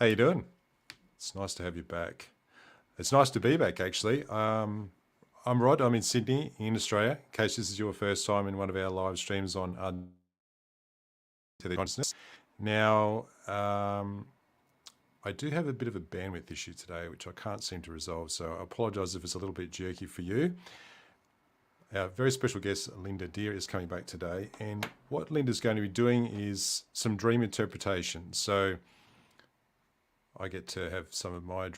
How you doing? It's nice to have you back. It's nice to be back, actually. I'm Rod. I'm in Sydney, in Australia. In case this is your first time in one of our live streams on consciousness. Now, I do have a bit of a bandwidth issue today, which I can't seem to resolve. So I apologise if it's a little bit jerky for you. Our very special guest, Linda Deir, is coming back today. And what Linda's going to be doing is some dream interpretation. So I get to have some of my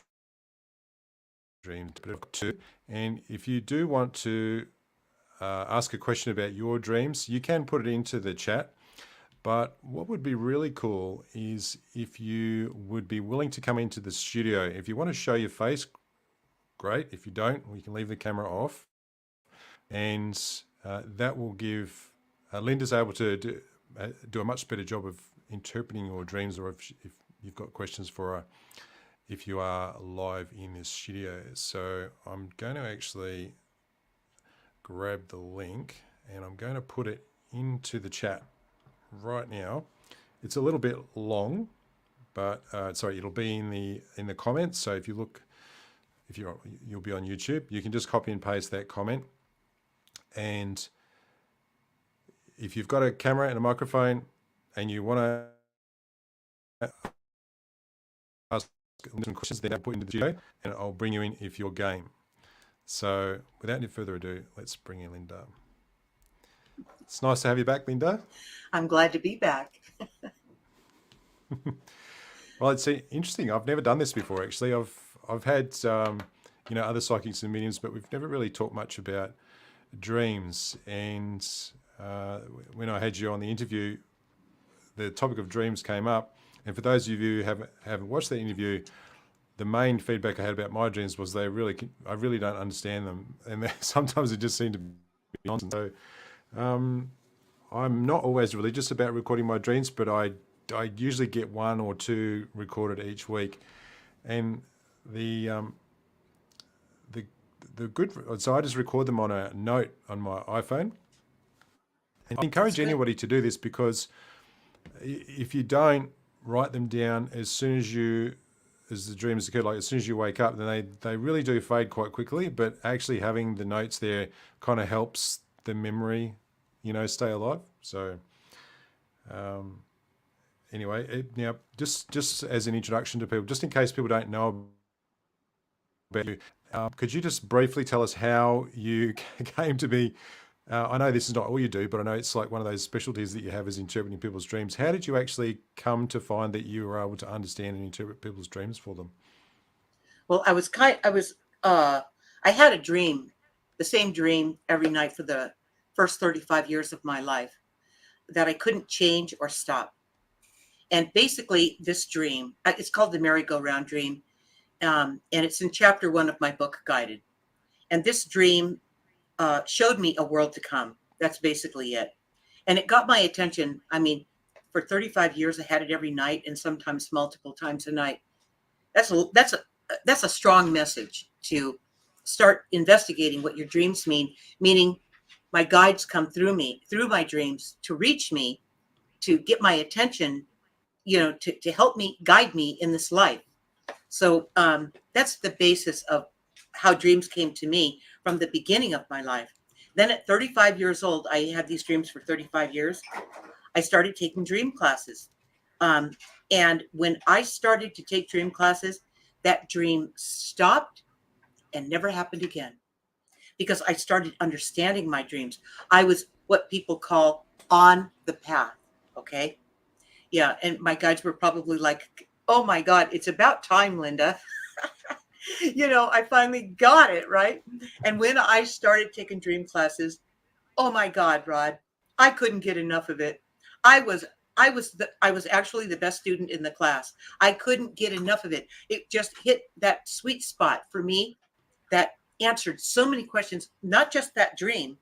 dreams too. And if you do want to ask a question about your dreams, you can put it into the chat. But what would be really cool is if you would be willing to come into the studio. If you want to show your face, great. If you don't, we can leave the camera off. And that will give Linda's able to do a much better job of interpreting your dreams, or if you've got questions for her, if you are live in the studio. So I'm going to actually grab the link and I'm going to put it into the chat right now. It's a little bit long, but sorry, it'll be in the comments. So if you look, you'll be on YouTube, you can just copy and paste that comment. And if you've got a camera and a microphone and you want to ask some questions, then I'll put into the studio and I'll bring you in if you're game. So without any further ado, let's bring in Linda. It's nice to have you back, Linda. I'm glad to be back. Well, it's interesting. I've never done this before, actually. I've had other psychics and mediums, but we've never really talked much about dreams. And when I had you on the interview, the topic of dreams came up. And for those of you who haven't watched the interview, the main feedback I had about my dreams was I really don't understand them, and sometimes it just seemed to be nonsense. So I'm not always religious about recording my dreams, but I usually get 1 or 2 recorded each week, and the good. So I just record them on a note on my iPhone. And I encourage anybody to do this, because if you don't write them down as the dreams occur, like as soon as you wake up, then they really do fade quite quickly. But actually having the notes there kind of helps the memory, stay alive. So anyway, now just as an introduction to people, just in case people don't know about you, could you just briefly tell us how you came to be? I know this is not all you do, but I know it's like one of those specialties that you have, is interpreting people's dreams. How did you actually come to find that you were able to understand and interpret people's dreams for them? Well, I had a dream, the same dream every night for the first 35 years of my life, that I couldn't change or stop. And basically this dream, it's called the merry-go-round dream. And it's in chapter 1 of my book, Guided. And this dream showed me a world to come. That's basically it. And it got my attention. I mean, for 35 years, I had it every night, and sometimes multiple times a night. That's a strong message to start investigating what your dreams mean, meaning my guides come through my dreams to reach me, to get my attention, to help me, guide me in this life. So that's the basis of how dreams came to me from the beginning of my life. Then at 35 years old, I had these dreams for 35 years. I started taking dream classes. And when I started to take dream classes, that dream stopped and never happened again, because I started understanding my dreams. I was what people call on the path. Okay. Yeah. And my guides were probably like, oh my God, it's about time, Linda. I finally got it, right? And when I started taking dream classes, oh my God, Rod, I couldn't get enough of it. I was actually the best student in the class. I couldn't get enough of it. It just hit that sweet spot for me that answered so many questions, not just that dream,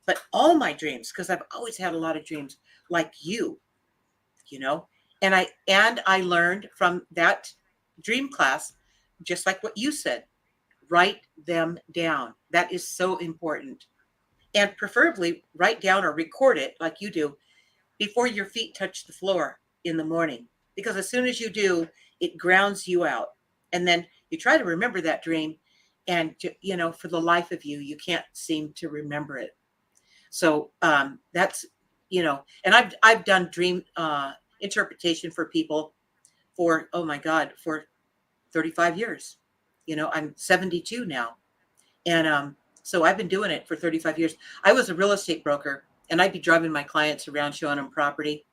but all my dreams, because I've always had a lot of dreams like and I learned from that dream class, just like what you said, write them down. That is so important. And preferably write down or record it like you do before your feet touch the floor in the morning. because as soon as you do, it grounds you out. And then you try to remember that dream, and for the life of you, you can't seem to remember it. So that's, and I've done dream interpretation for people for, oh my God, for 35 years. I'm 72 now. And so I've been doing it for 35 years. I was a real estate broker, and I'd be driving my clients around showing them property,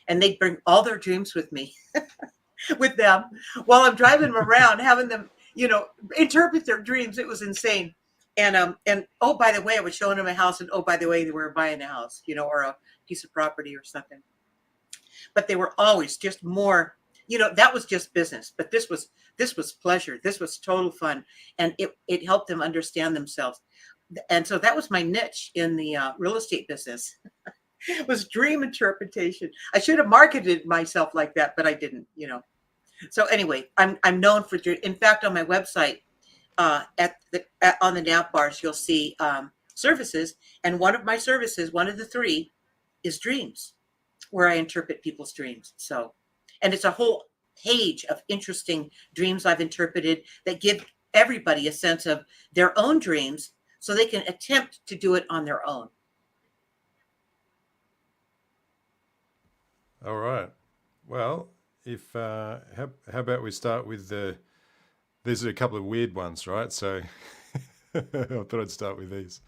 and they'd bring all their dreams with me, with them, while I'm driving them around, having them, interpret their dreams. It was insane. And oh, by the way, I was showing them a house, and oh, by the way, they were buying a house, or a piece of property or something. But they were always just more, that was just business. But this was pleasure. This was total fun, and it helped them understand themselves. And so that was my niche in the real estate business. Was dream interpretation. I should have marketed myself like that, but I didn't. So anyway, I'm known for. In fact, on my website, on the nav bars, you'll see services, and one of my services, one of the three, is dreams, where I interpret people's dreams. So, and it's a whole page of interesting dreams I've interpreted that give everybody a sense of their own dreams, so they can attempt to do it on their own. All right. Well, if how about we start with these are a couple of weird ones, right? So I thought I'd start with these.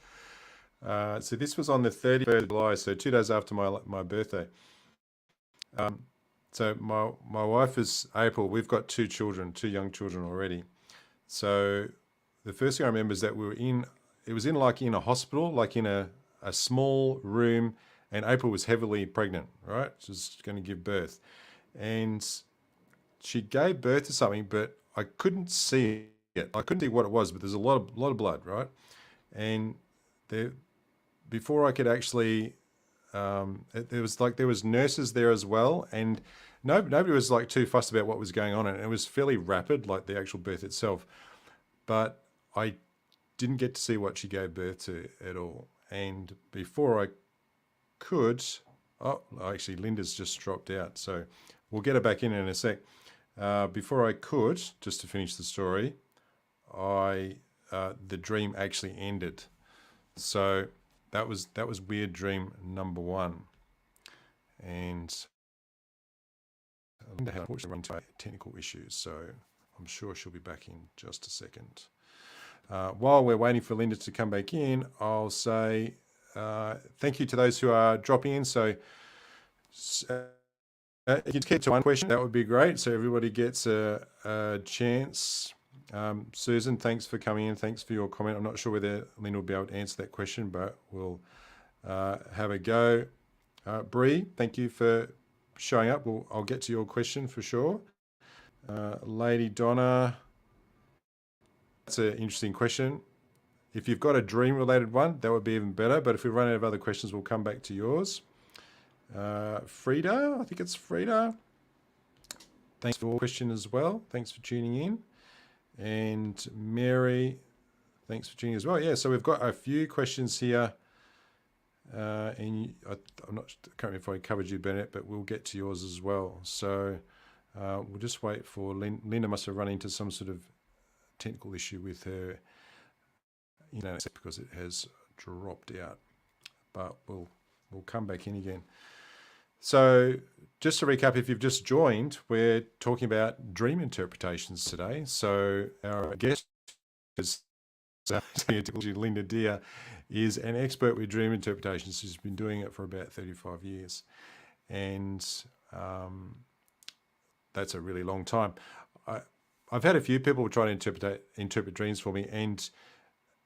So this was on the 31st of July, so 2 days after my birthday. So my wife is April. We've got two young children already. So the first thing I remember is that it was in a hospital, like in a small room, and April was heavily pregnant, right? She was going to give birth. And she gave birth to something, but I couldn't see it. I couldn't see what it was, but there's a lot of blood, right? And before I could actually, there was nurses there as well, and nobody was like too fussed about what was going on, and it was fairly rapid, like the actual birth itself. But I didn't get to see what she gave birth to at all. And before I could, actually Linda's just dropped out, so we'll get her back in a sec. Before I could, just to finish the story, the dream actually ended. So that was weird dream number one. And Linda had unfortunately run into technical issues, so I'm sure she'll be back in just a second. While we're waiting for Linda to come back in, I'll say thank you to those who are dropping in. So if you keep to one question, that would be great. So everybody gets a chance. Susan, thanks for coming in. Thanks for your comment. I'm not sure whether Linda will be able to answer that question, but we'll have a go. Bree, thank you for showing up. I'll get to your question for sure. Lady Donna, that's an interesting question. If you've got a dream-related one, that would be even better. But if we run out of other questions, we'll come back to yours. Frida, I think it's Frida. Thanks for your question as well. Thanks for tuning in. And Mary, thanks for tuning in as well. Yeah, so we've got a few questions here. And I can't remember if I covered you, Bennett, but we'll get to yours as well. So we'll just wait for Linda. Must have run into some sort of technical issue with her internet because it has dropped out. But we'll come back in again. So just to recap, if you've just joined, we're talking about dream interpretations today. So our guest is Linda Deir, is an expert with dream interpretations. She's been doing it for about 35 years. And that's a really long time. I've had a few people try to interpret dreams for me, and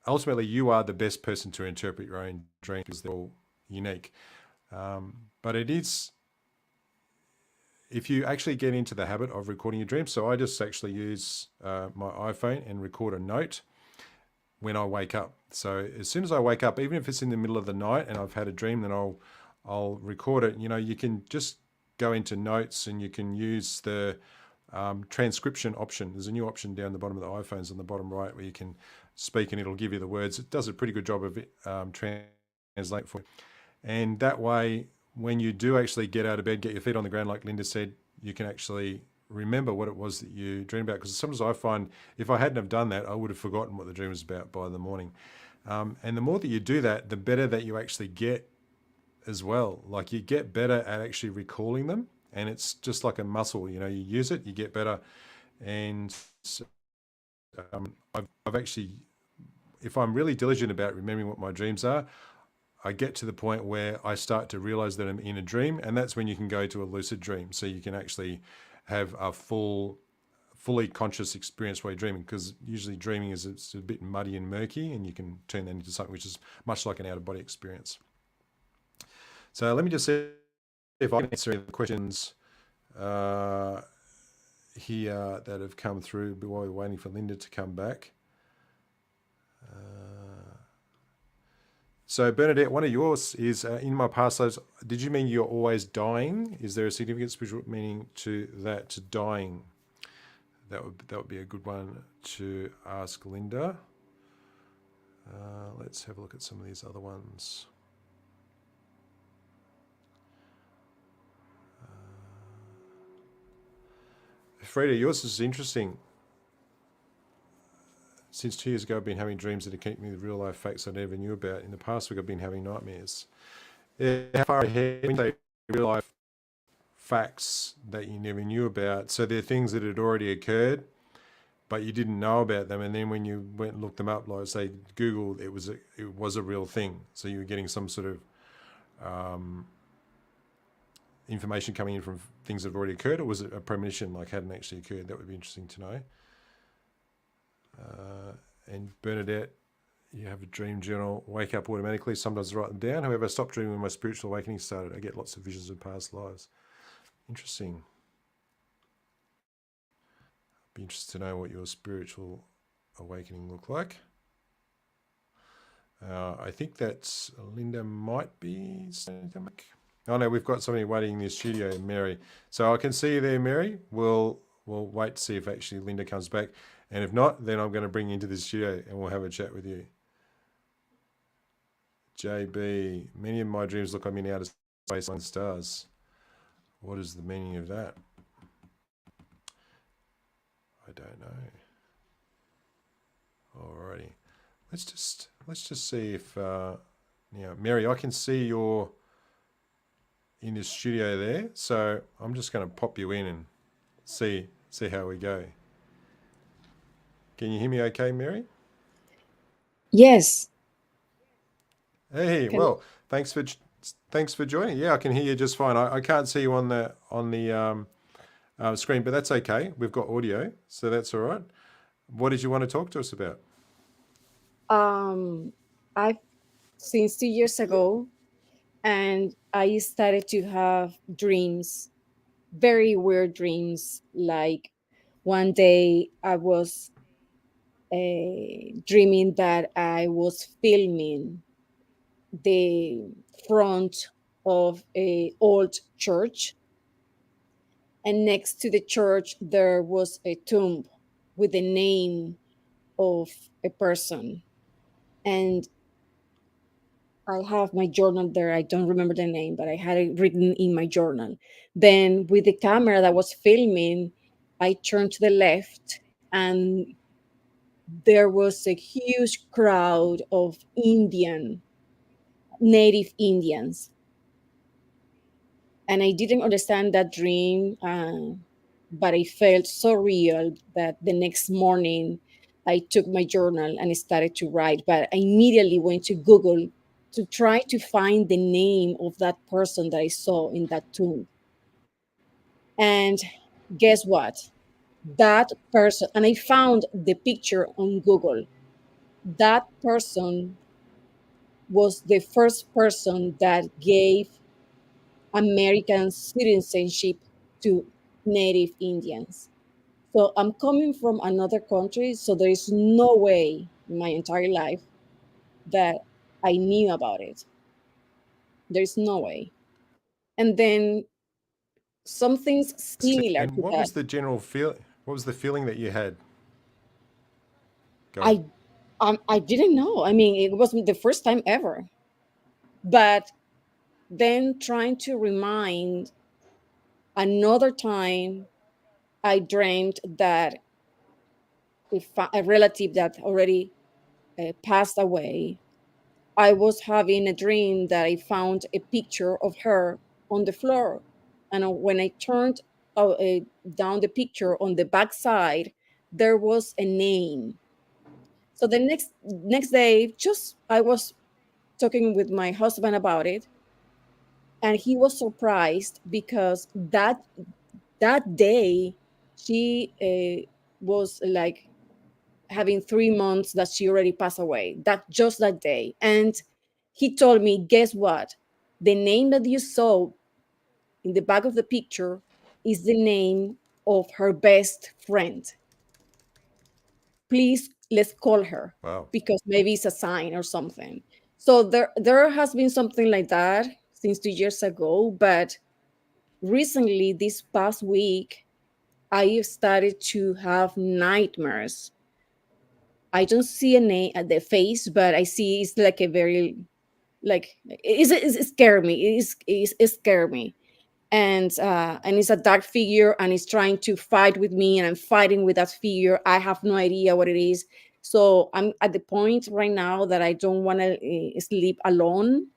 ultimately you are the best person to interpret your own dreams because they're all unique. But it is, if you actually get into the habit of recording your dreams, so I just actually use my iPhone and record a note when I wake up. So as soon as I wake up, even if it's in the middle of the night and I've had a dream, then I'll record it. You can just go into notes and you can use the transcription option. There's a new option down the bottom of the iPhones on the bottom right where you can speak and it'll give you the words. It does a pretty good job of it translating for you. And that way, when you do actually get out of bed, get your feet on the ground, like Linda said, you can actually remember what it was that you dreamed about. Because sometimes I find if I hadn't have done that, I would have forgotten what the dream was about by the morning. And the more that you do that, the better that you actually get as well. Like you get better at actually recalling them, and it's just like a muscle. You use it, you get better. And I've actually, if I'm really diligent about remembering what my dreams are, I get to the point where I start to realize that I'm in a dream, and that's when you can go to a lucid dream. So you can actually have a fully conscious experience while you're dreaming, because usually dreaming it's a bit muddy and murky, and you can turn that into something which is much like an out-of-body experience. So let me just see if I can answer any of the questions here that have come through while we're waiting for Linda to come back. So Bernadette, one of yours is, in my past lives, did you mean you're always dying? Is there a significant spiritual meaning to that, to dying? That would be a good one to ask Linda. Let's have a look at some of these other ones. Frida, yours is interesting. Since 2 years ago, I've been having dreams that are keeping me with real life facts I never knew about. In the past week, I've been having nightmares. How far ahead when they real life facts that you never knew about? So they're things that had already occurred, but you didn't know about them. And then when you went and looked them up, like say Google, it was a real thing. So you were getting some sort of information coming in from things that have already occurred, or was it a premonition, like hadn't actually occurred? That would be interesting to know. And Bernadette, you have a dream journal, wake up automatically. Sometimes I write them down. However, I stopped dreaming when my spiritual awakening started. I get lots of visions of past lives. Interesting. Be interested to know what your spiritual awakening looked like. I think that's Linda might be. Oh no, we've got somebody waiting in the studio, Mary. So I can see you there, Mary. We'll wait to see if actually Linda comes back. And if not, then I'm going to bring you into the studio and we'll have a chat with you. JB, many of my dreams look like I'm in outer space on stars. What is the meaning of that? I don't know. Alrighty. Let's just see if Mary, I can see you're in the studio there. So I'm just going to pop you in and see how we go. Can you hear me okay, Mary? Yes. Hey, well, thanks for joining. Yeah, I can hear you just fine. I can't see you on the screen, but that's okay. We've got audio, so that's all right. What did you want to talk to us about? I've since 2 years ago, and I started to have dreams, very weird dreams. Like one day I was dreaming that I was filming the front of a old church, and next to the church there was a tomb with the name of a person, and I have my journal there. I don't remember the name, but I had it written in my journal. Then with the camera that was filming, I turned to the left, and there was a huge crowd of native Indians. And I didn't understand that dream, but it felt so real that the next morning I took my journal and started to write. But I immediately went to Google to try to find the name of that person that I saw in that tomb. And guess what? That person, and I found the picture on Google. That person was the first person that gave American citizenship to native Indians. So I'm coming from another country, so there is no way in my entire life that I knew about it. There's no way. And then something's similar And to what that. was the general feel? What was the feeling that you had? Go. I didn't know. I mean, it wasn't the first time ever. But then trying to remind Another time, I dreamed that a relative that already passed away, I was having a dream that I found a picture of her on the floor. And when I turned down the picture on the back side, there was a name. So the next day, just I was talking with my husband about it, and he was surprised because that day she was like having 3 months that she already passed away, that just that day. And he told me, guess what, the name that you saw in the back of the picture is the name of her best friend. Please, let's call her, Wow. because maybe it's a sign or something. So there has been something like that since 2 years ago, but recently, this past week, I started to have nightmares. I don't see a name at the face, but I see it's like a very like it scared me. It scared me, and it's a dark figure, and it's trying to fight with me, and I'm fighting with that figure. I have no idea what it is. So I'm at the point right now that I don't want to sleep alone.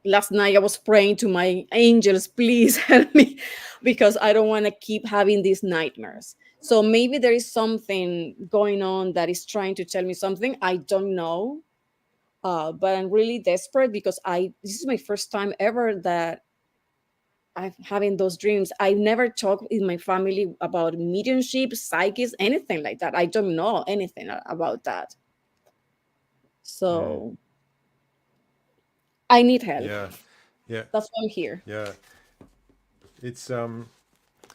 Last night I was praying to my angels, please help me, because I don't want to keep having these nightmares. So maybe there is something going on that is trying to tell me something. I don't know. But I'm really desperate because this is my first time ever that I'm having those dreams. I never talked in my family about mediumship, psychics, anything like that. I don't know anything about that. Mm. So I need help. Yeah. Yeah. That's why I'm here. Yeah. It's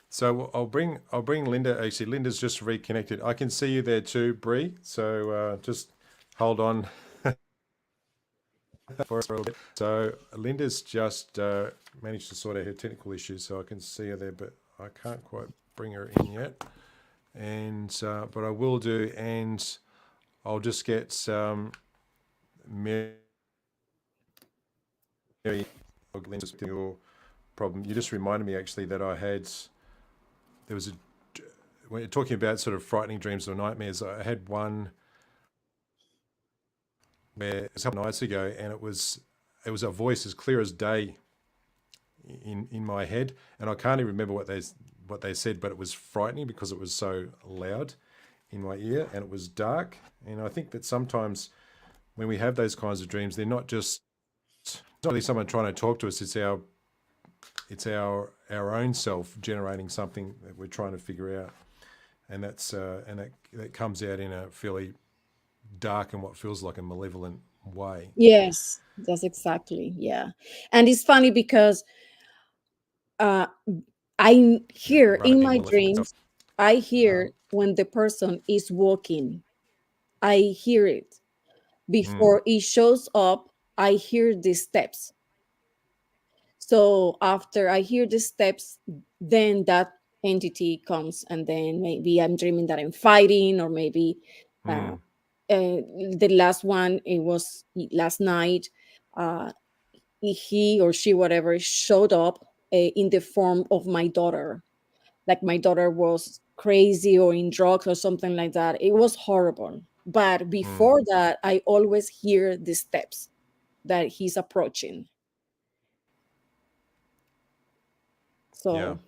So I'll bring Linda. Actually, Linda's just reconnected. I can see you there too, Bree. So just hold on for us a little bit. So Linda's just managed to sort out her technical issues, so I can see her there, but I can't quite bring her in yet. And but I will do, and I'll just get Mary. Linda's your problem. You just reminded me actually that there was a, when you're talking about sort of frightening dreams or nightmares, I had one where it was a couple of nights ago, and it was a voice as clear as day in my head, and I can't even remember what they said, but it was frightening because it was so loud in my ear, and it was dark. And I think that sometimes when we have those kinds of dreams, they're not really someone trying to talk to us. It's our own self generating something that we're trying to figure out, and that comes out in a fairly dark and what feels like a malevolent way. Yes, that's exactly. Yeah. And it's funny because uh, I hear Rather in being my malevolent. dreams, I Um, hear when the person is walking, I hear it. mm, Before it shows up, I hear the steps. So after I hear the steps, then that entity comes, and then maybe I'm dreaming that I'm fighting, or maybe uh, mm, the last one, it was last night. Uh, he or she, whatever, showed up in the form of my daughter. Like my daughter was crazy or in drugs or something like that. It was horrible. But mm, before that, I always hear the steps that he's approaching. yeah, So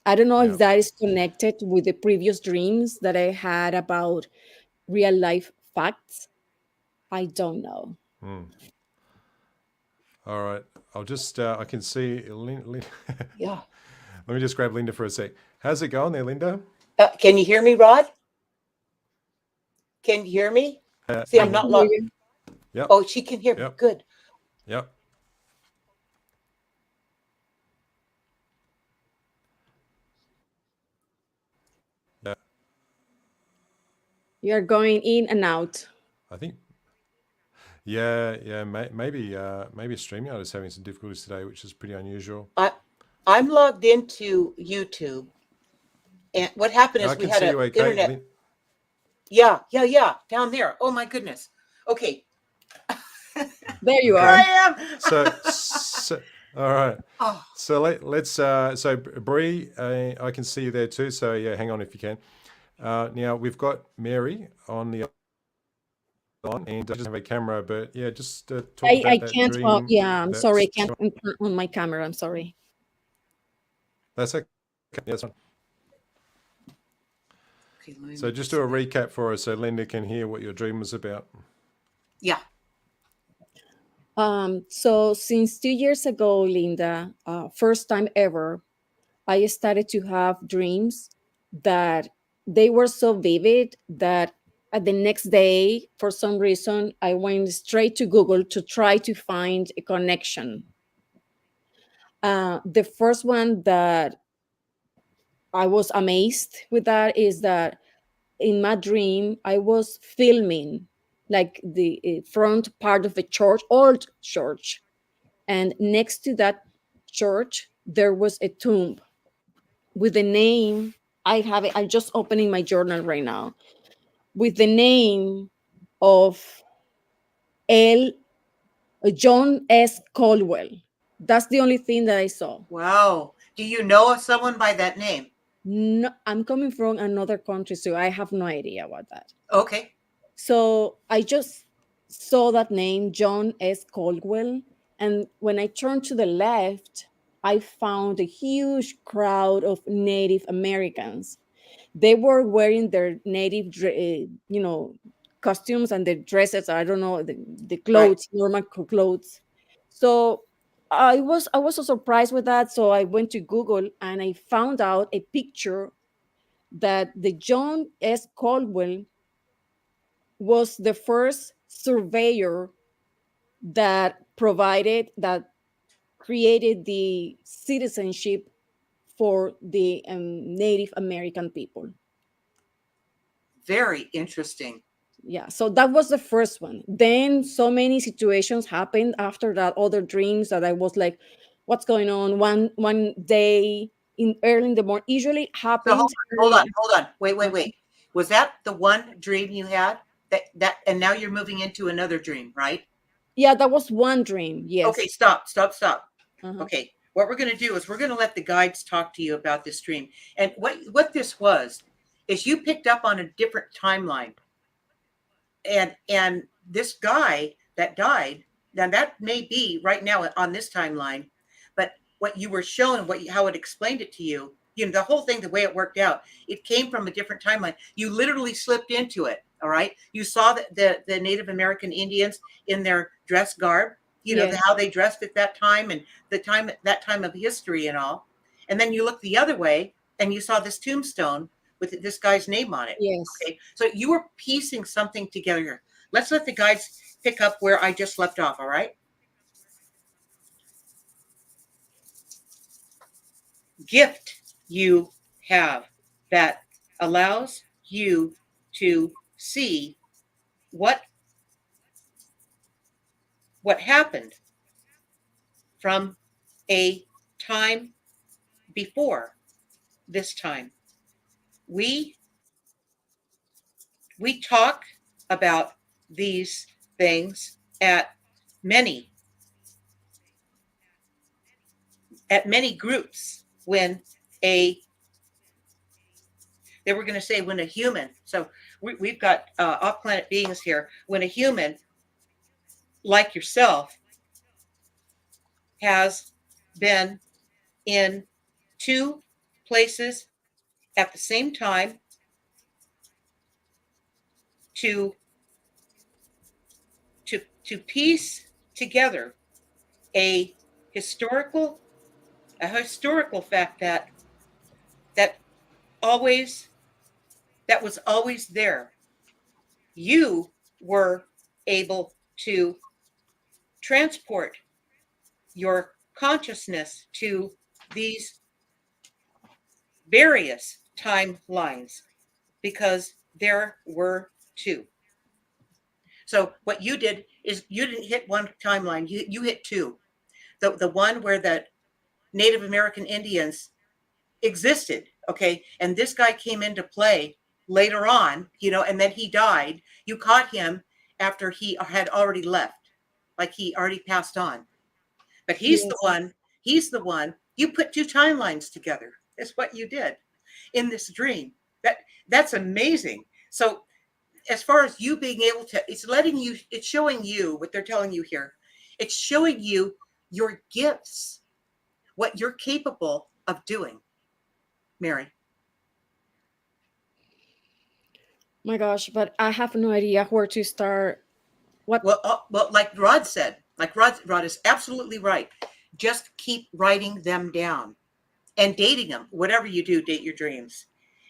I don't know if yeah. that is connected with the previous dreams that I had about real life facts. I don't know. Mm. All right. I'll just I can see Yeah. Let me just grab Linda for a sec. How's it going there, Linda? Can you hear me, Rod? Can you hear me? See, I I'm can not hear locked. you. Yep, Oh, she can hear me. yep, Good. yep. Yeah. You're going in and out. I think. Yeah, yeah. Maybe StreamYard is having some difficulties today, which is pretty unusual. I'm logged into YouTube, and what happened I is we can had see an you okay. internet. Yeah, down there. Oh my goodness. Okay, There you here are. I am. So All right. Oh, So let's. So Bree, I can see you there too. So yeah, hang on if you can. Now we've got Mary on the line, and doesn't have a camera, but yeah, just talk I about that can't. dream. Yeah, I'm sorry. I That's can't turn on my camera. I'm sorry. that's okay. Yeah, that's fine. okay. Let me So make just this do a big. recap for us, so Linda can hear what your dream was about. Yeah. So since 2 years ago, Linda, first time ever, I started to have dreams that they were so vivid that at the next day, for some reason, I went straight to Google to try to find a connection. The first one that I was amazed with that is that in my dream, I was filming like the front part of a church, old church. And next to that church, there was a tomb with the name. I have it. I'm just opening my journal right now with the name of L. John S. Caldwell. That's the only thing that I saw. Wow. Do you know of someone by that name? No, I'm coming from another country, so I have no idea about that. Okay. So I just saw that name, John S. Caldwell. And when I turned to the left, I found a huge crowd of Native Americans. They were wearing their native, costumes and their dresses. I don't know the Right. clothes, normal clothes. So I was so surprised with that. So I went to Google and I found out a picture that the John S. Caldwell was the first surveyor that created the citizenship for the Native American people. Very interesting. Yeah, so that was the first one. Then so many situations happened after that, other dreams that I was like, what's going on? One day in early in the morning, usually So happens hold early. on, hold on. Wait. Was that the one dream you had? That and now you're moving into another dream, right? Yeah, that was one dream. Okay, Yes. stop. Uh-huh. Okay. What we're going to do is we're going to let the guides talk to you about this dream. And what this was is you picked up on a different timeline. And this guy that died, now that may be right now on this timeline, but what you were shown, how it explained it to you, the whole thing, the way it worked out, it came from a different timeline. You literally slipped into it. All right. You saw the Native American Indians in their dress garb, Yes. how they dressed at that time and that time of history and all. And then you look the other way and you saw this tombstone with this guy's name on it. Yes. Okay, so you were piecing something together here. Let's let the guides pick up where I just left off, all right? Gift you have that allows you to see what happened from a time before this time. We talk about these things at many groups when they were going to say when a human, so we've got off-planet beings here, when a human like yourself has been in two places at the same time to piece together a historical fact that always that was always there. You were able to transport your consciousness to these various timelines because there were two. So what you did is you didn't hit one timeline, you hit two. The one where the Native American Indians existed, okay? And this guy came into play later on, and then he died. You caught him after he had already left, like he already passed on. But he's the Yes. one He's the one. You put two timelines together. That's what you did in this dream. That's amazing. So as far as you being able to, it's showing you what they're telling you here. It's showing you your gifts, what you're capable of doing, Mary. My gosh, but I have no idea where to start. What? Well, like Rod said, Rod is absolutely right. Just keep writing them down and dating them. Whatever you do, date your dreams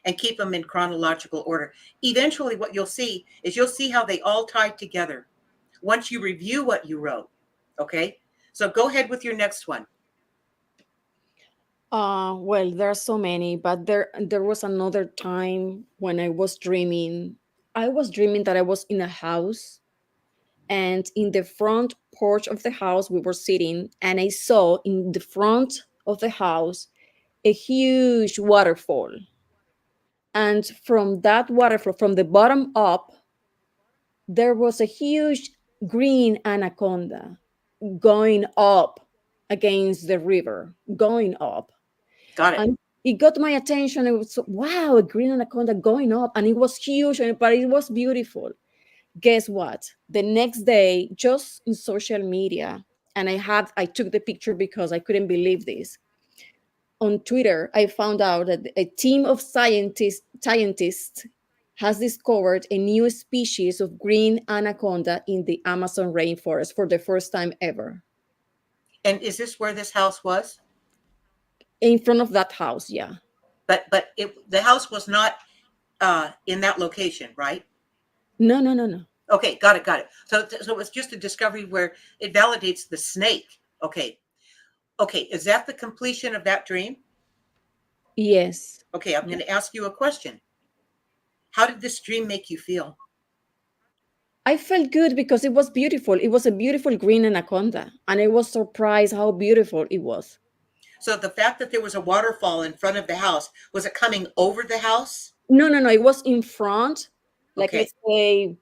and keep them in chronological order. Eventually, what you'll see is how they all tie together once you review what you wrote. Okay, so go ahead with your next one. Well, there are so many, but there was another time when I was dreaming. I was dreaming that I was in a house, and in the front porch of the house we were sitting, and I saw in the front of the house a huge waterfall. And from that waterfall, from the bottom up, there was a huge green anaconda going up against the river, going up. Got it. And it got my attention. It was, wow, a green anaconda going up, and it was huge, but it was beautiful. Guess what? The next day, just in social media, and I took the picture because I couldn't believe this. On Twitter, I found out that a team of scientists has discovered a new species of green anaconda in the Amazon rainforest for the first time ever. And is this where this house was? In front of that house, yeah. But the house was not in that location, right? No. Okay, got it. So it was just a discovery where it validates the snake. Okay, is that the completion of that dream? Yes. Okay, I'm going to ask you a question. How did this dream make you feel? I felt good because it was beautiful. It was a beautiful green anaconda, and I was surprised how beautiful it was. So the fact that there was a waterfall in front of the house, was it coming over the house? No. It was in front, like Okay. let's say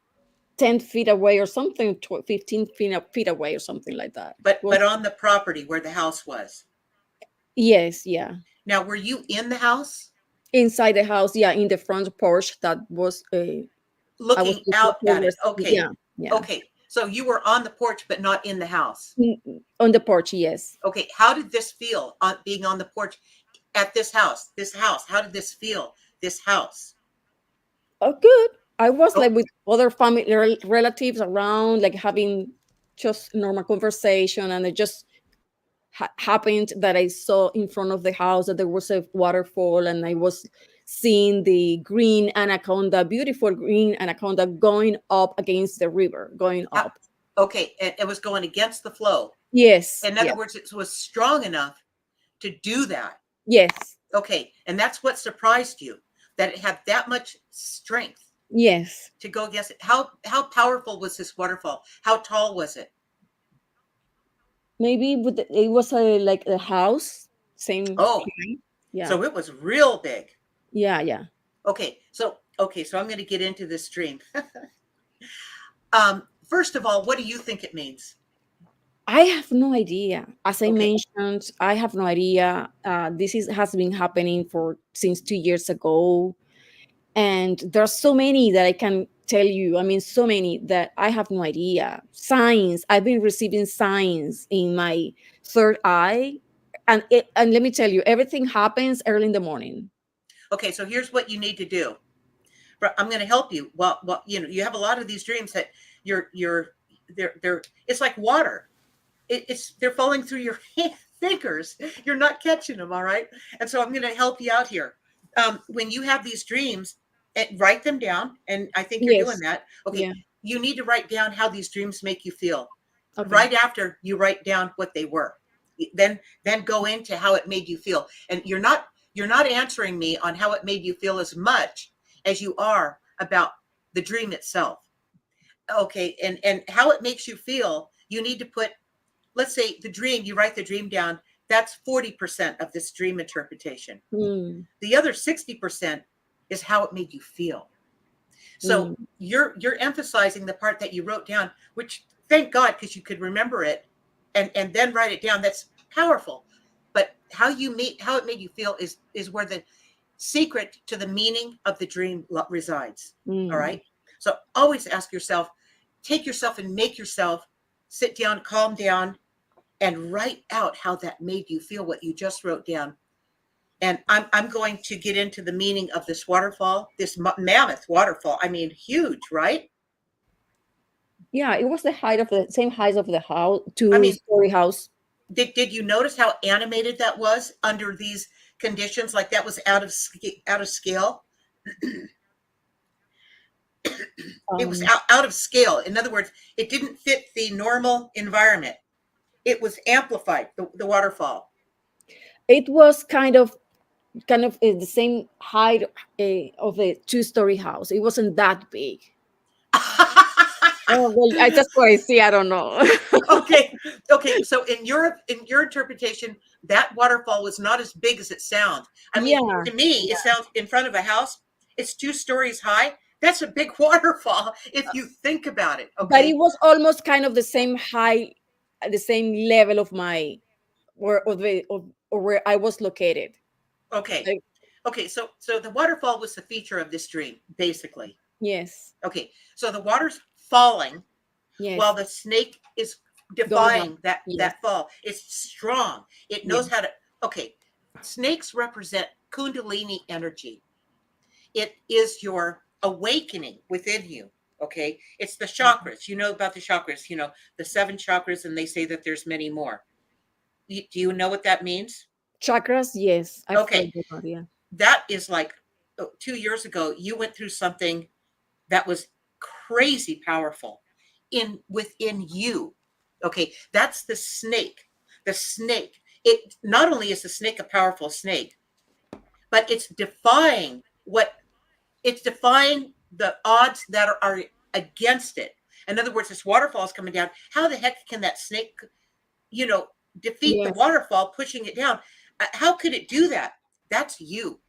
10 feet away or something, 15 feet away or something like that. But on the property where the house was? Yes, yeah. Now, were you in the house? Inside the house, yeah, in the front porch that was looking out at it. Okay. Yeah. Okay. So you were on the porch, but not in the house. On the porch, yes. Okay. How did this feel being on the porch at this house? How did this feel? This house? Oh, good. I was like with other family relatives around, like having just normal conversation, and it just happened that I saw in front of the house that there was a waterfall, and I was seeing the green anaconda, beautiful green anaconda, going up against the river, going up. Okay, it was going against the flow. Yes. In other words, it was strong enough to do that. Yes. Okay, and that's what surprised you, that it had that much strength. Yes. To go against it. How powerful was this waterfall? How tall was it? Maybe it was like a house, same. Oh, yeah. So it was real big. Yeah. Okay, so I'm going to get into this dream. First of all, what do you think it means? I have no idea. As I mentioned, I have no idea. This has been happening since 2 years ago, and there are so many that I can tell you. I mean, so many that I have no idea. Signs. I've been receiving signs in my third eye, and let me tell you, everything happens early in the morning. Okay, so here's what you need to do. I'm going to help you. Well, you have a lot of these dreams that they're it's like water. They're falling through your fingers. You're not catching them, all right? And so I'm going to help you out here. When you have these dreams, write them down, and I think you're doing that. Okay, yeah. You need to write down how these dreams make you feel. Okay. Right after you write down what they were, then go into how it made you feel. And you're not answering me on how it made you feel as much as you are about the dream itself. Okay, and how it makes you feel, you need to put, let's say the dream, you write the dream down, that's 40% of this dream interpretation. The other 60% is how it made you feel. So you're emphasizing the part that you wrote down, which thank God, because you could remember it and then write it down. That's powerful. how it made you feel is where the secret to the meaning of the dream resides. All Mm. right. So always ask yourself, take yourself and make yourself sit down, calm down, and write out how that made you feel, what you just wrote down. And I'm going to get into the meaning of this waterfall, this mammoth waterfall. I mean, huge, right? Yeah, it was the height of the same height of the house, I mean, two-story house. did you notice how animated that was under these conditions? Like that was out of scale. It was Um, out of scale. In other words, it didn't fit the normal environment. It was amplified, the waterfall. it was kind of the same height of the two-story house. It wasn't that big. Oh well, I just what I see. I don't know. Okay. Okay. So in your interpretation, that waterfall was not as big as it sounds. I mean, Yeah, to me, it sounds in front of a house. It's 2 stories high. That's a big waterfall if you think about it. but it Okay. was almost kind of the same height, the same level of my or where I was located. Okay. Like, Okay. So the waterfall was the feature of this dream, basically. yes, Okay. So the water's falling while yes, the snake is going up. defying Yes, that fall. It's strong. It knows yes, how to. Okay. Snakes represent kundalini energy. It is your awakening within you. Okay. It's the chakras. You know about the chakras, the 7 chakras, and they say that there's many more. Do you know what that means? chakras. Yes, I've Okay. heard about yeah. That is like 2 years ago, you went through something that was crazy powerful within you. Okay. That's the snake. The snake. It not only is the snake a powerful snake, but it's defying the odds that are against it. In other words, this waterfall is coming down. How the heck can that snake, you know, defeat the Yes, waterfall, pushing it down? How could it do that? That's you.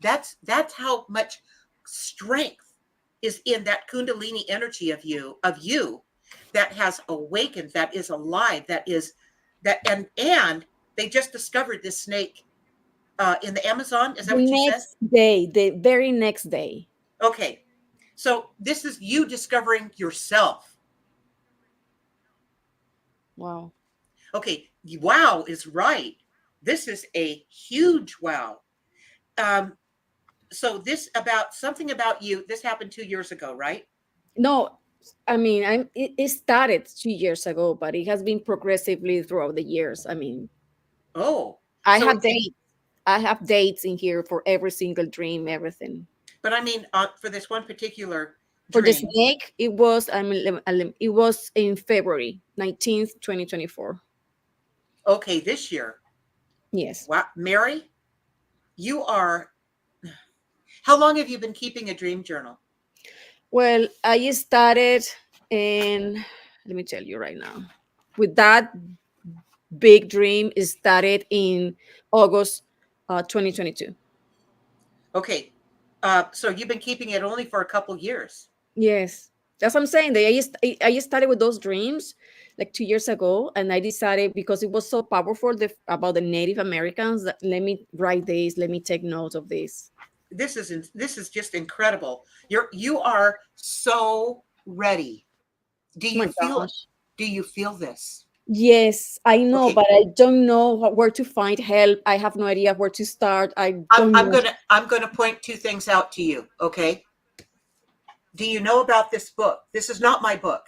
That's how much strength is in that kundalini energy of you that has awakened, that is alive, and they just discovered this snake in the Amazon. Is that the what you said? next day, the very next day. Okay. So this is you discovering yourself. Wow. Okay. Wow is right. This is a huge wow. Um, so this about something about you, this happened 2 years ago, right? No, I mean, it started 2 years ago, but it has been progressively throughout the years. I mean, Oh, I so have it's, dates. I have dates in here for every single dream, everything. but I mean, for this one particular For the dream, snake, it was it was in February 19th, 2024. okay, this year. Yes. Wow. Mary, you are, how long have you been keeping a dream journal? Well, I started in, let me tell you right now. With that big dream, it started in August 2022. Okay. So you've been keeping it only for a couple years. Yes, that's what I'm saying. I just started with those dreams like 2 years ago, and I decided because it was so powerful about the Native Americans that let me write this, let me take notes of this. This is just incredible. You are so ready. Do Oh my you feel it? gosh. Do you feel this? Yes, I know, Okay. but I don't know where to find help. I have no idea where to start. I I'm, don't I'm know. gonna I'm gonna point two things out to you. Okay. Do you know about this book? This is not my book.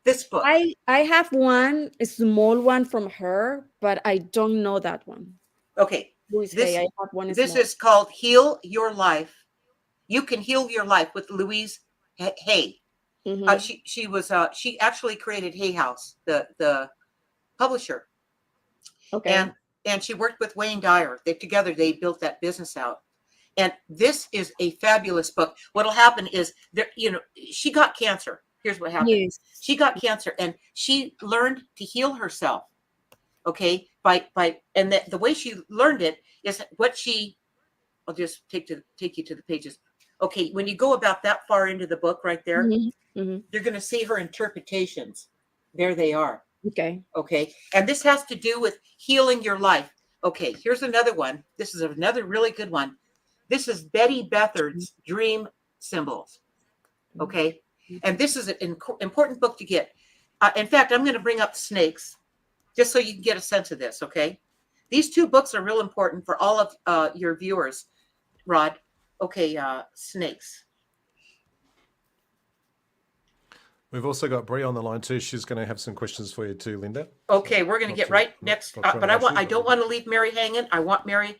This book. I have one, a small one from her, but I don't know that one. Okay. Louise Hay, This I have one this small. is called Heal Your Life. You can heal your life with Louise Hay. Mm-hmm. She actually created Hay House, the publisher, Okay. and she worked with Wayne Dyer. They built that business out. And this is a fabulous book. What'll happen is she got cancer. Here's what happened. Yes. She got cancer and she learned to heal herself. Okay. And the way she learned it is I'll just take you to the pages. Okay. When you go about that far into the book right there, Mm-hmm. Mm-hmm. you're going to see her interpretations. There they are. Okay. Okay. And this has to do with healing your life. Okay, here's another one. This is another really good one. This is Betty Beathard's Dream Symbols. Okay, and this is an important book to get. In fact, I'm going to bring up snakes just so you can get a sense of this. Okay, these two books are real important for all of your viewers. Rod, okay, snakes. We've also got Bree on the line too. She's going to have some questions for you too, Linda. Okay, we're going to get right next. But I don't want to leave Mary hanging. I want Mary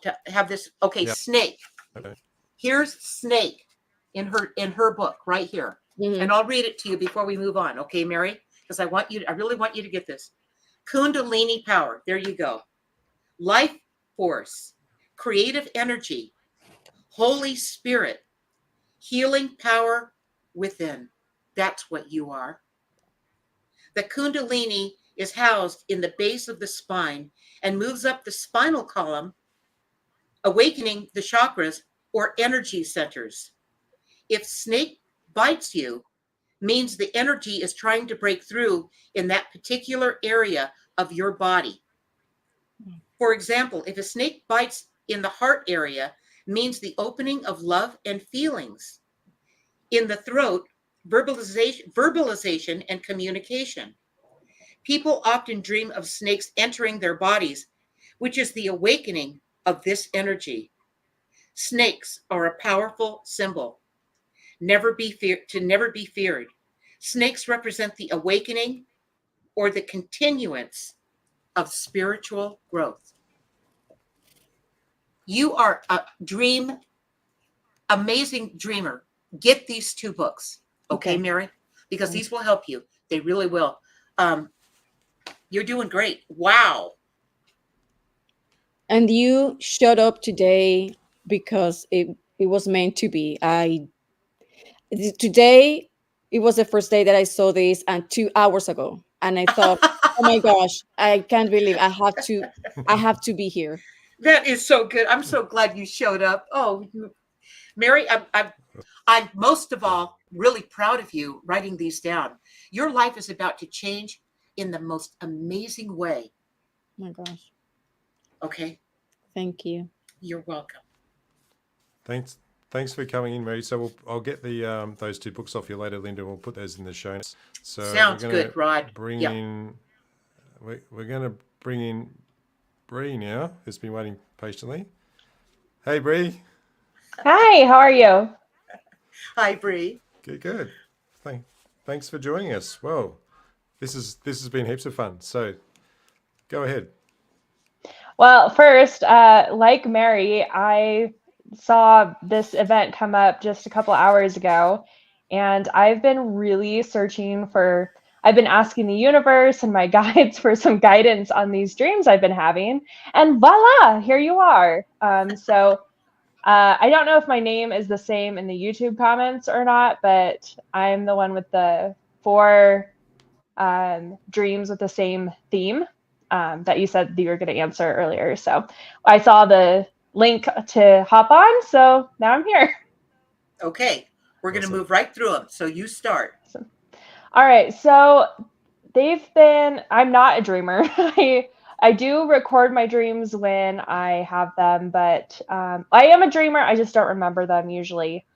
to have this. Okay, Yep. snake. Okay. Here's snake in her book right here, and I'll read it to you before we move on. Okay, Mary, because I really want you to get this. Kundalini power. There you go. Life force, creative energy, Holy Spirit, healing power within. That's what you are. The Kundalini is housed in the base of the spine and moves up the spinal column, awakening the chakras or energy centers. If snake bites you, means the energy is trying to break through in that particular area of your body. For example, if a snake bites in the heart area, means the opening of love and feelings. In the throat, verbalization and communication. People often dream of snakes entering their bodies, which is the awakening of this energy. Snakes are a powerful symbol. Never be feared. Snakes represent the awakening or the continuance of spiritual growth. You are a amazing dreamer. Get these two books, okay, Mary? Because these will help you. They really will. You're doing great. Wow. And you showed up today because it was meant to be. Today it was the first day that I saw this, and 2 hours ago, and I thought, oh my gosh, I can't believe I have to be here. That is so good. I'm so glad you showed up. Oh, Mary, I'm most of all really proud of you writing these down. Your life is about to change in the most amazing way. Oh my gosh. Okay. Thank you. You're welcome. Thanks for coming in, Mary. So I'll get the those two books off you later, Linda. We'll put those in the show notes. So sounds good, Rod. We're going to bring in Bree now, who's been waiting patiently. Hey, Bree. Hi, how are you? Hi, Bree. Good. Thanks for joining us. Well, this has been heaps of fun. So go ahead. Well, first, like Mary, I saw this event come up just a couple hours ago, and I've been really I've been asking the universe and my guides for some guidance on these dreams I've been having, and voila, here you are. I don't know if my name is the same in the YouTube comments or not, but I'm the one with the 4 dreams with the same theme that you said that you were going to answer earlier. So I saw the link to hop on, so now I'm here. Okay, we're going to move right through them. So you start. Awesome. All right, so I'm not a dreamer. I do record my dreams when I have them, but I am a dreamer. I just don't remember them usually.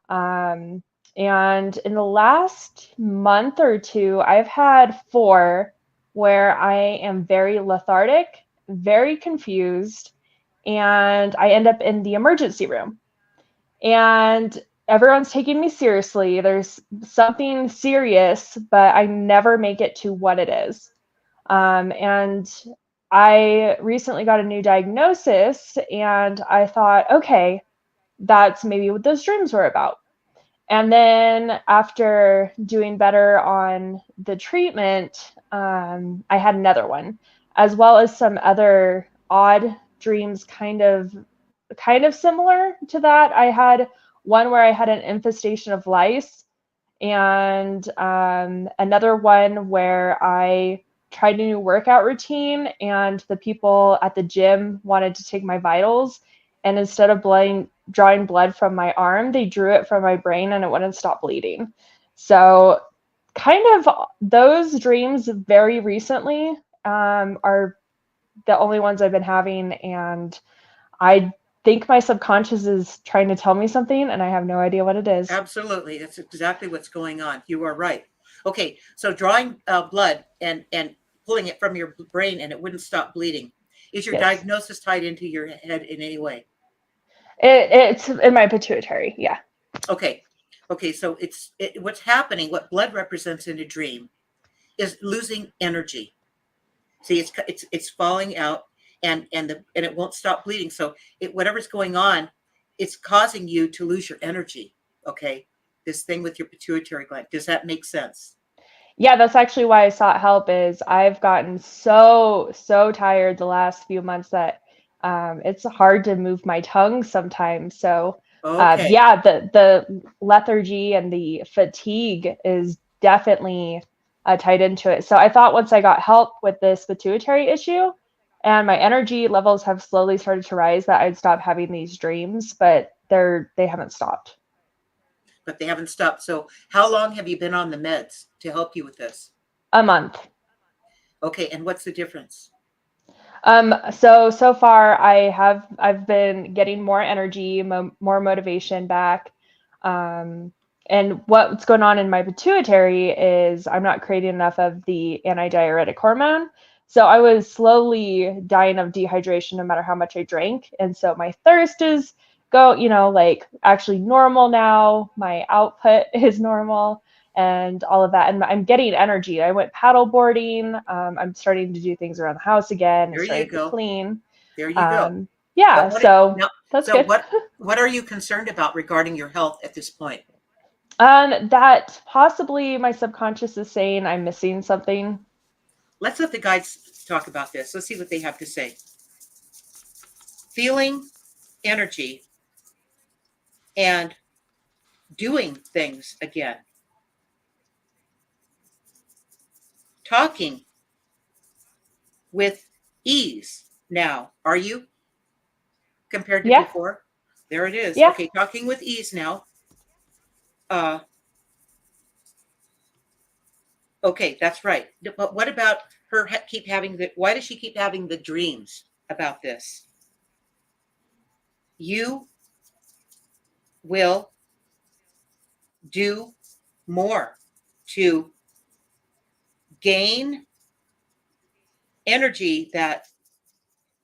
And in the last month or 2, I've had 4 where I am very lethargic, very confused, and I end up in the emergency room. And everyone's taking me seriously. There's something serious, but I never make it to what it is. And I recently got a new diagnosis, and I thought, okay, that's maybe what those dreams were about. And then after doing better on the treatment, I had another one, as well as some other odd dreams kind of similar to that. I had one where I had an infestation of lice, and another one where I tried a new workout routine, and the people at the gym wanted to take my vitals, and instead of drawing blood from my arm, they drew it from my brain, and it wouldn't stop bleeding. So kind of those dreams very recently are the only ones I've been having, and I think my subconscious is trying to tell me something, and I have no idea what it is. Absolutely. That's exactly what's going on. You are right. Okay, so drawing blood and pulling it from your brain and it wouldn't stop bleeding. Is your Yes. diagnosis tied into your head in any way? It's in my pituitary. Yeah. Okay. Okay, so what's happening, what blood represents in a dream is losing energy. See, it's falling out and it won't stop bleeding. So whatever's going on, it's causing you to lose your energy. Okay. This thing with your pituitary gland. Does that make sense? Yeah, that's actually why I sought help. Is I've gotten so tired the last few months that it's hard to move my tongue sometimes. So Okay. yeah, the lethargy and the fatigue is definitely tied into it. So I thought once I got help with this pituitary issue and my energy levels have slowly started to rise, that I'd stop having these dreams, but they haven't stopped. But they haven't stopped. So how long have you been on the meds to help you with this? A month. Okay. And what's the difference? So far I've been getting more energy, more motivation back. And what's going on in my pituitary is I'm not creating enough of the antidiuretic hormone. So I was slowly dying of dehydration no matter how much I drank. And so my thirst is like actually normal now. My output is normal and all of that. And I'm getting energy. I went paddle boarding. I'm starting to do things around the house again. There you Starting to go. clean. There you go. Yeah, so now, that's good. What are you concerned about regarding your health at this point? That possibly my subconscious is saying I'm missing something. Let's let the guides talk about this. Let's see what they have to say. Feeling energy and doing things again. Talking with ease now. Are you? Compared to before? There it is. Yeah. Okay, talking with ease now. Okay, that's right. But what about her why does she keep having the dreams about this? You will do more to gain energy that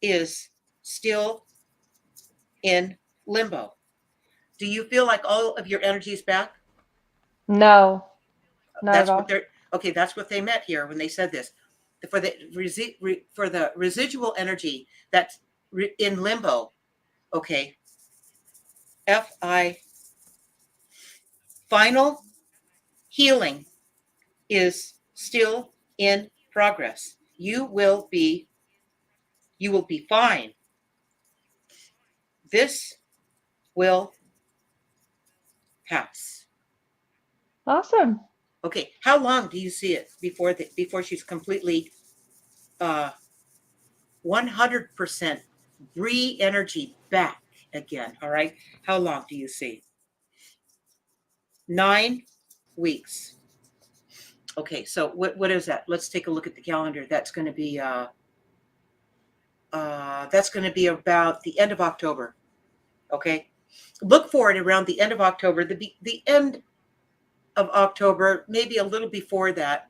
is still in limbo. Do you feel like all of your energy is back? No, not at all. Okay, that's what they meant here when they said this. For the residual energy that's in limbo, okay, final healing is still in progress. You will be fine. This will pass. Awesome. Okay, how long do you see it before she's completely 100% re-energy back again? All right, how long do you see? 9 weeks. Okay, so what is that? Let's take a look at the calendar. That's going to be about the end of October. Okay, look for it around the end of October. The end of October, maybe a little before that.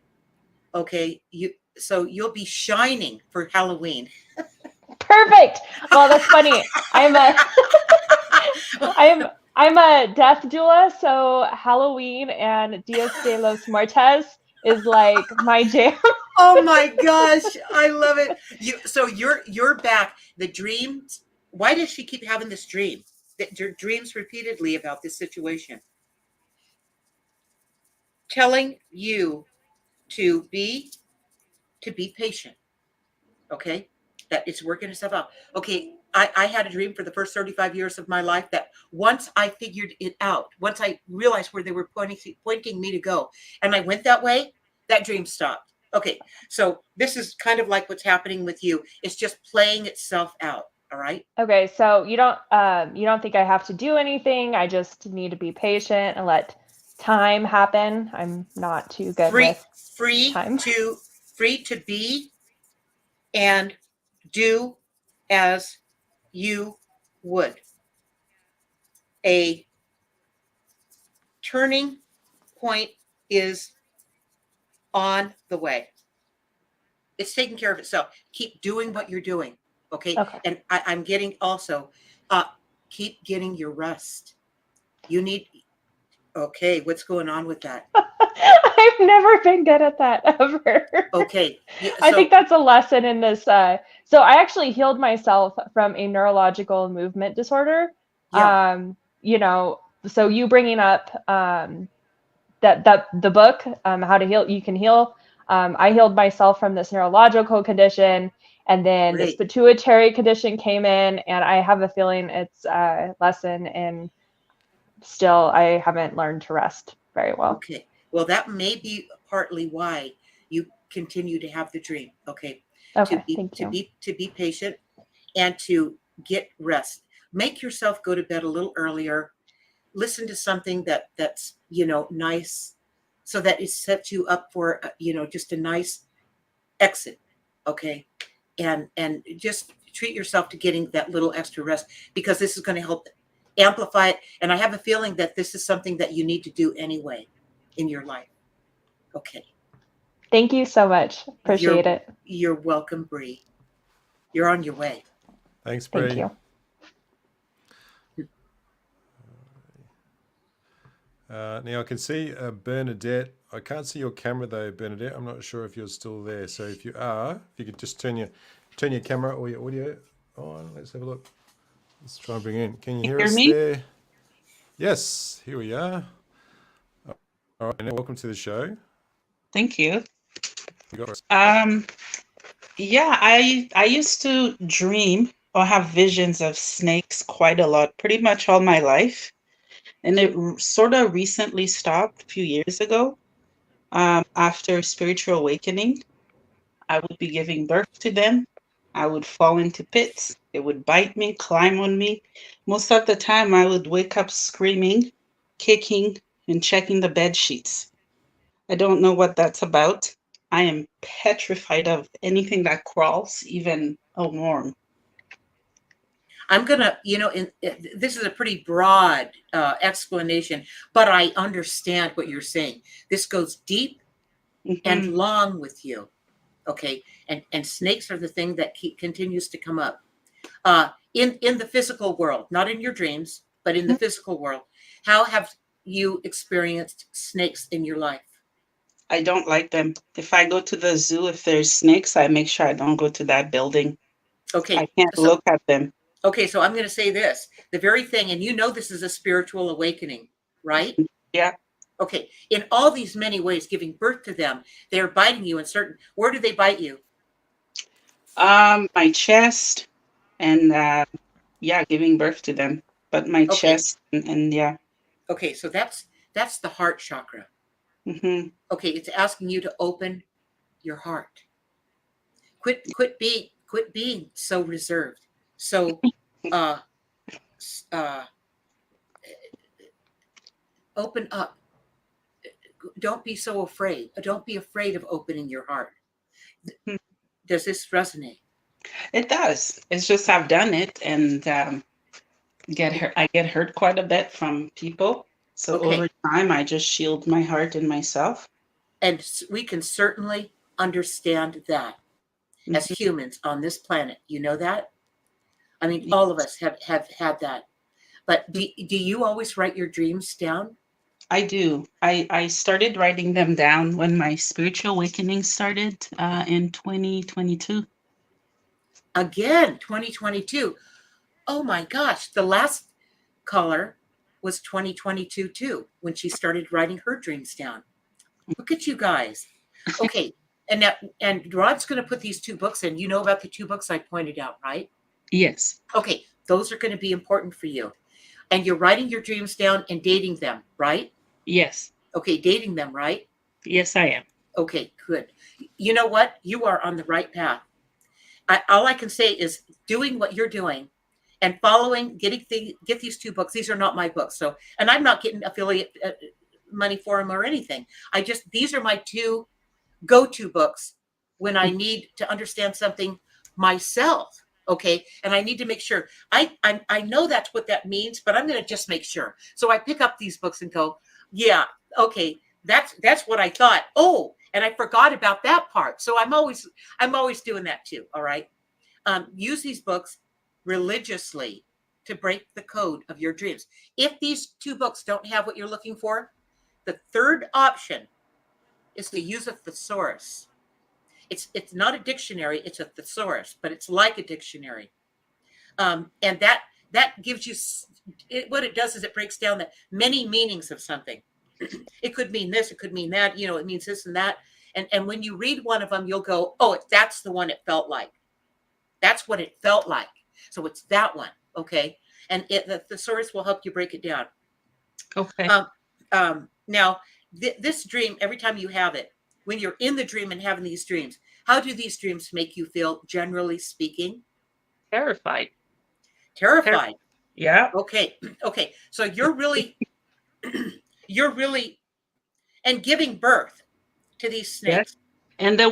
Okay, you'll be shining for Halloween. Perfect. Well, that's funny. I'm a death doula, so Halloween and Dias de los Muertos is like my jam. Oh my gosh, I love it. You're back. The dreams. Why does she keep having this dream? Dreams repeatedly about this situation, telling you to be patient. Okay, that it's working itself out. Okay, I had a dream for the first 35 years of my life that once I figured it out, once I realized where they were pointing me to go, and I went that way, that dream stopped. Okay, so this is kind of like what's happening with you. It's just playing itself out. All right. Okay, so you don't think I have to do anything. I just need to be patient and let time happen. I'm not too good with time. Free to be and do as you would. A turning point is on the way. It's taking care of itself. Keep doing what you're doing. Okay. Okay. And I'm getting also, keep getting your rest. You need, okay, what's going on with that? I've never been good at that ever. Okay. I think that's a lesson in this. So I actually healed myself from a neurological movement disorder. Yeah. You know, so you bringing up that the book, How to Heal, You Can Heal. I healed myself from this neurological condition, and then this Great. pituitary condition came in, and I have a feeling it's a lesson, and still I haven't learned to rest very well. Okay. Well, that may be partly why you continue to have the dream. Okay. Okay, thank you. To be patient and to get rest. Make yourself go to bed a little earlier. Listen to something that's, you know, nice, so that it sets you up for, you know, just a nice exit. Okay. And just treat yourself to getting that little extra rest, because this is going to help amplify it. And I have a feeling that this is something that you need to do anyway in your life. Okay. Thank you so much. Appreciate it. You're welcome, Bree. You're on your way. Thanks, Bree. Thank you. Now I can see Bernadette. I can't see your camera though, Bernadette. I'm not sure if you're still there. So if you are, if you could just turn your camera or your audio on. Let's have a look. Let's try and bring in. Can you hear us me? there? Yes, here we are. All right, now welcome to the show. Thank you. You got Yeah, I used to dream or have visions of snakes quite a lot, pretty much all my life. And it sort of recently stopped a few years ago. After spiritual awakening, I would be giving birth to them. I would fall into pits. They would bite me, climb on me. Most of the time, I would wake up screaming, kicking, and checking the bed sheets. I don't know what that's about. I am petrified of anything that crawls, even a worm. I'm going to, you know, this is a pretty broad explanation, but I understand what you're saying. This goes deep and long with you. Okay. And snakes are the thing that continues to come up in the physical world, not in your dreams, but in the physical world. How have you experienced snakes in your life? I don't like them. If I go to the zoo, if there's snakes, I make sure I don't go to that building. Okay. I can't look at them. Okay, so I'm going to say this. The very thing, and you know this is a spiritual awakening, right? Yeah. Okay. In all these many ways, giving birth to them, they're biting you in certain... Where do they bite you? My chest and, giving birth to them. But my chest and yeah. Okay, so that's the heart chakra. Mm-hmm. Okay, it's asking you to open your heart. Quit being so reserved. So open up. Don't be so afraid. Don't be afraid of opening your heart. Does this resonate? It does. It's just I've done it and I get hurt quite a bit from people. So over time, I just shield my heart and myself. And we can certainly understand that as humans on this planet. You know that? I mean, all of us have had that. But do you always write your dreams down? I do. I started writing them down when my spiritual awakening started in 2022. Again, 2022. Oh my gosh. The last caller was 2022 too, when she started writing her dreams down. Look at you guys. Okay. And Rod's going to put these 2 books in. You know about the 2 books I pointed out, right? Yes. Okay. Those are going to be important for you. And you're writing your dreams down and dating them, right? Yes. Okay. Dating them, right? Yes, I am. Okay, good. You know what? You are on the right path. All I can say is doing what you're doing and following, get these 2 books. These are not my books. So, and I'm not getting affiliate money for them or anything. These are my 2 go-to books when I need to understand something myself. Okay. And I need to make sure I know that's what that means, but I'm going to just make sure. So I pick up these books and go, yeah, okay, that's what I thought. Oh, and I forgot about that part. So I'm always doing that too. All right. Use these books religiously to break the code of your dreams. If these two books don't have what you're looking for, the third option is to use a thesaurus. It's not a dictionary, it's a thesaurus, but it's like a dictionary. And that gives you what it does is it breaks down the many meanings of something. It could mean this, it could mean that, it means this and that. And when you read one of them, you'll go, oh, that's the one it felt like. That's what it felt like. So it's that one. Okay. And the thesaurus will help you break it down. Okay. Now, this dream, every time you have it, when you're in the dream and having these dreams, how do these dreams make you feel, generally speaking? Terrified. Terrified. Yeah. Okay. Okay. So you're really, and giving birth to these snakes. Yes. And there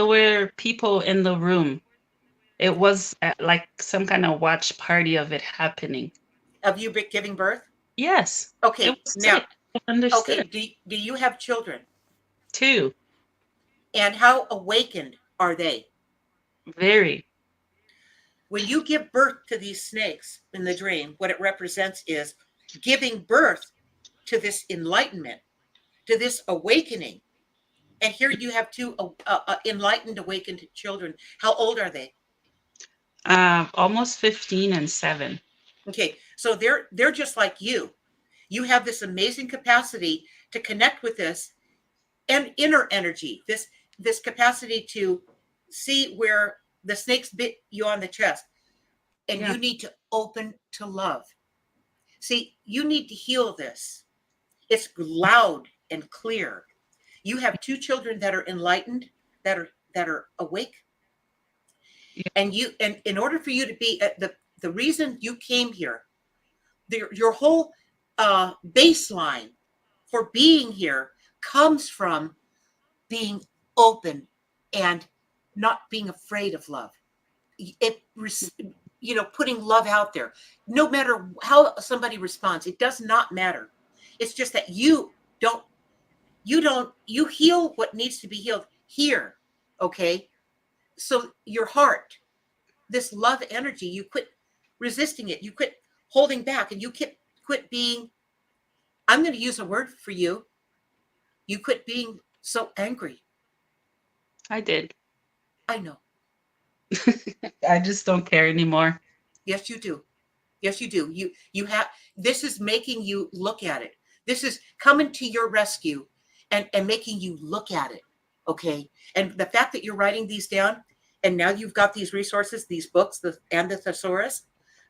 were people in the room. It was like some kind of watch party of it happening. Of you giving birth? Yes. Okay. It was Now, sick. I understood. okay. Do you have children? 2. And how awakened are they? Very. When you give birth to these snakes in the dream, what it represents is giving birth to this enlightenment, to this awakening. And here you have 2 enlightened, awakened children. How old are they? Almost 15 and 7. Okay, so they're just like you. You have this amazing capacity to connect with this and inner energy, this capacity to see where the snakes bit you on the chest, and Yeah. you need to open to love. See, you need to heal this. It's loud and clear. You have 2 children that are enlightened, that are awake. Yeah. And in order for you to be the reason you came here, your whole baseline for being here comes from being open and not being afraid of love. Putting love out there, no matter how somebody responds, it does not matter. It's just that you heal what needs to be healed here. Okay. So your heart, this love energy, you quit resisting it, you quit holding back, and you quit being, I'm going to use a word for you. You quit being so angry. I did. I know. I just don't care anymore. Yes, you do. Yes, you do. You have, this is making you look at it. This is coming to your rescue and making you look at it. Okay. And the fact that you're writing these down, and now you've got these resources, these books, and the thesaurus,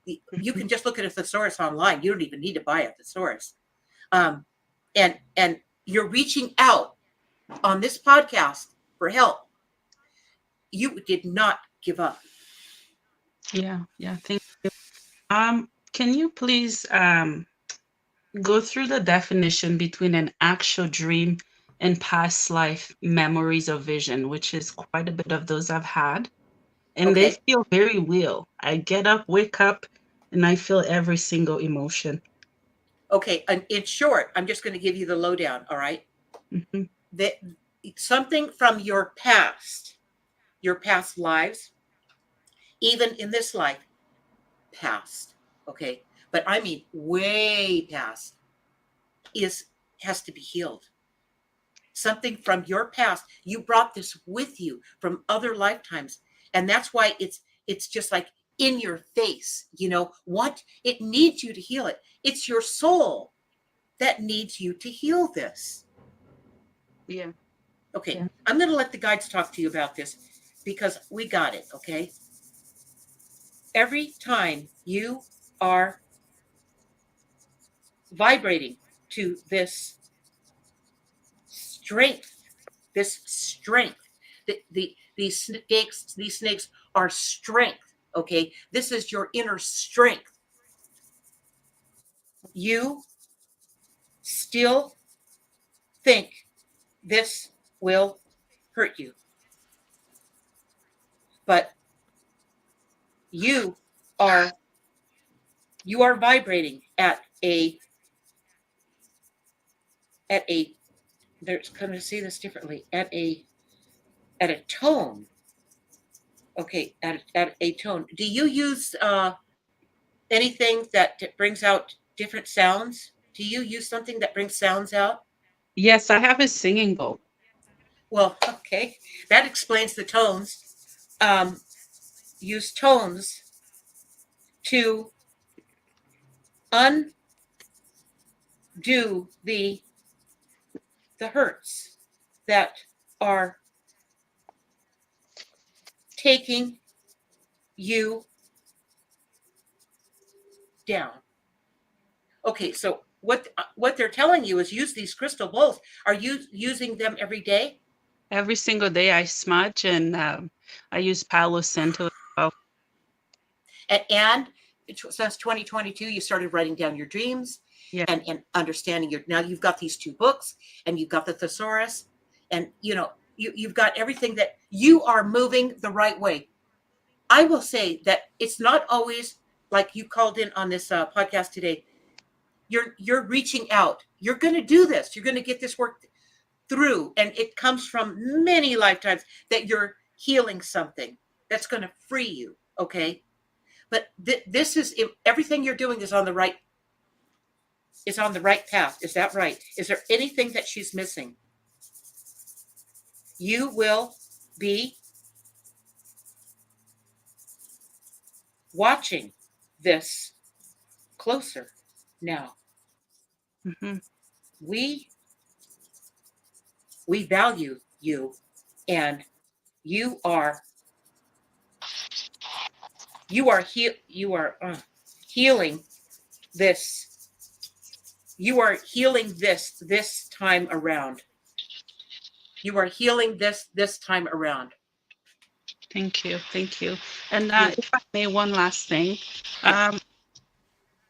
you can just look at a thesaurus online. You don't even need to buy a thesaurus. And you're reaching out on this podcast for help. You did not give up. Yeah. Thank you. Can you please go through the definition between an actual dream and past life memories or vision, which is quite a bit of those I've had. And Okay. they feel very real. I get up, wake up, and I feel every single emotion. Okay. And in short, I'm just going to give you the lowdown. All right. Mm-hmm. That something from your past lives, even in this life, past. Okay. But I mean, way past has to be healed. Something from your past, you brought this with you from other lifetimes. And that's why it's just like in your face, what it needs you to heal it. It's your soul that needs you to heal this. Yeah. Okay. Yeah. I'm going to let the guides talk to you about this because we got it. Okay. Every time you are vibrating to this strength, these snakes are strength. Okay. This is your inner strength. You still think this will hurt you, but you are vibrating at a there's going to see this differently at a tone. Okay, at a tone. Do you use anything that brings out different sounds? Do you use something that brings sounds out? Yes, I have a singing bowl. Well, okay, that explains the tones. Use tones to undo the hurts that are taking you down. Okay, so what they're telling you is use these crystal bowls. Are you using them every day? Every single day I smudge, and I use Palo Santo as well. And since 2022, you started writing down your dreams Yeah. and understanding your. Now you've got these 2 books, and you've got the thesaurus, and you've got everything that you are moving the right way. I will say that it's not always like you called in on this podcast today. You're reaching out. You're going to do this. You're going to get this work through, and it comes from many lifetimes that you're healing something that's going to free you. Okay, but this is everything you're doing is on the right path. Is that right? Is there anything that she's missing? You will be watching this closer now. Mm-hmm. We value you, and you are healing this. You are healing this time around. You are healing this time around. Thank you. Thank you. And You- if I may, one last thing. Yeah.